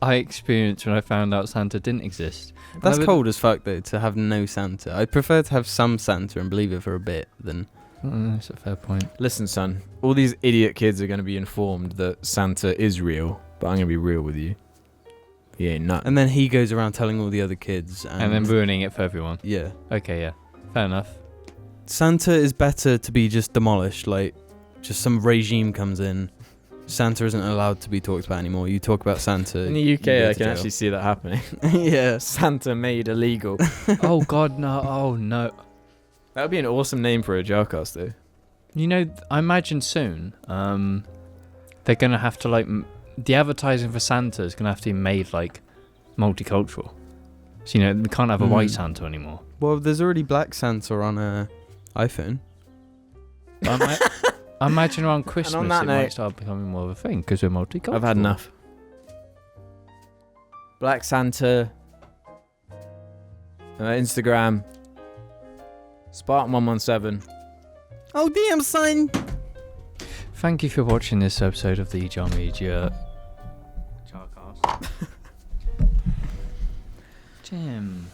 I experienced when I found out Santa didn't exist. That's cold as fuck though, to have no Santa. I'd prefer to have some Santa and believe it for a bit than... That's a fair point. Listen, son, all these idiot kids are going to be informed that Santa is real, but I'm going to be real with you. He ain't nut. And then he goes around telling all the other kids. And then ruining it for everyone. Yeah. Okay, yeah. Fair enough. Santa is better to be just demolished, like, just some regime comes in. Santa isn't allowed to be talked about anymore. You talk about Santa. In the you UK, go I to can jail. actually see that happening. Yeah. Santa made illegal. Oh, God, no. Oh, no. That would be an awesome name for a JARCAST, though. You know, I imagine soon, they're going to have to, like, the advertising for Santa is going to have to be made, like, multicultural. So, you know, we can't have a white Santa anymore. Well, there's already black Santa on iPhone. I imagine around Christmas that it note- might start becoming more of a thing because we're multicultural. I've had enough. Black Santa. Instagram. Spartan117. Oh, damn, son. Thank you for watching this episode of the Jar Media JARCAST. Jim.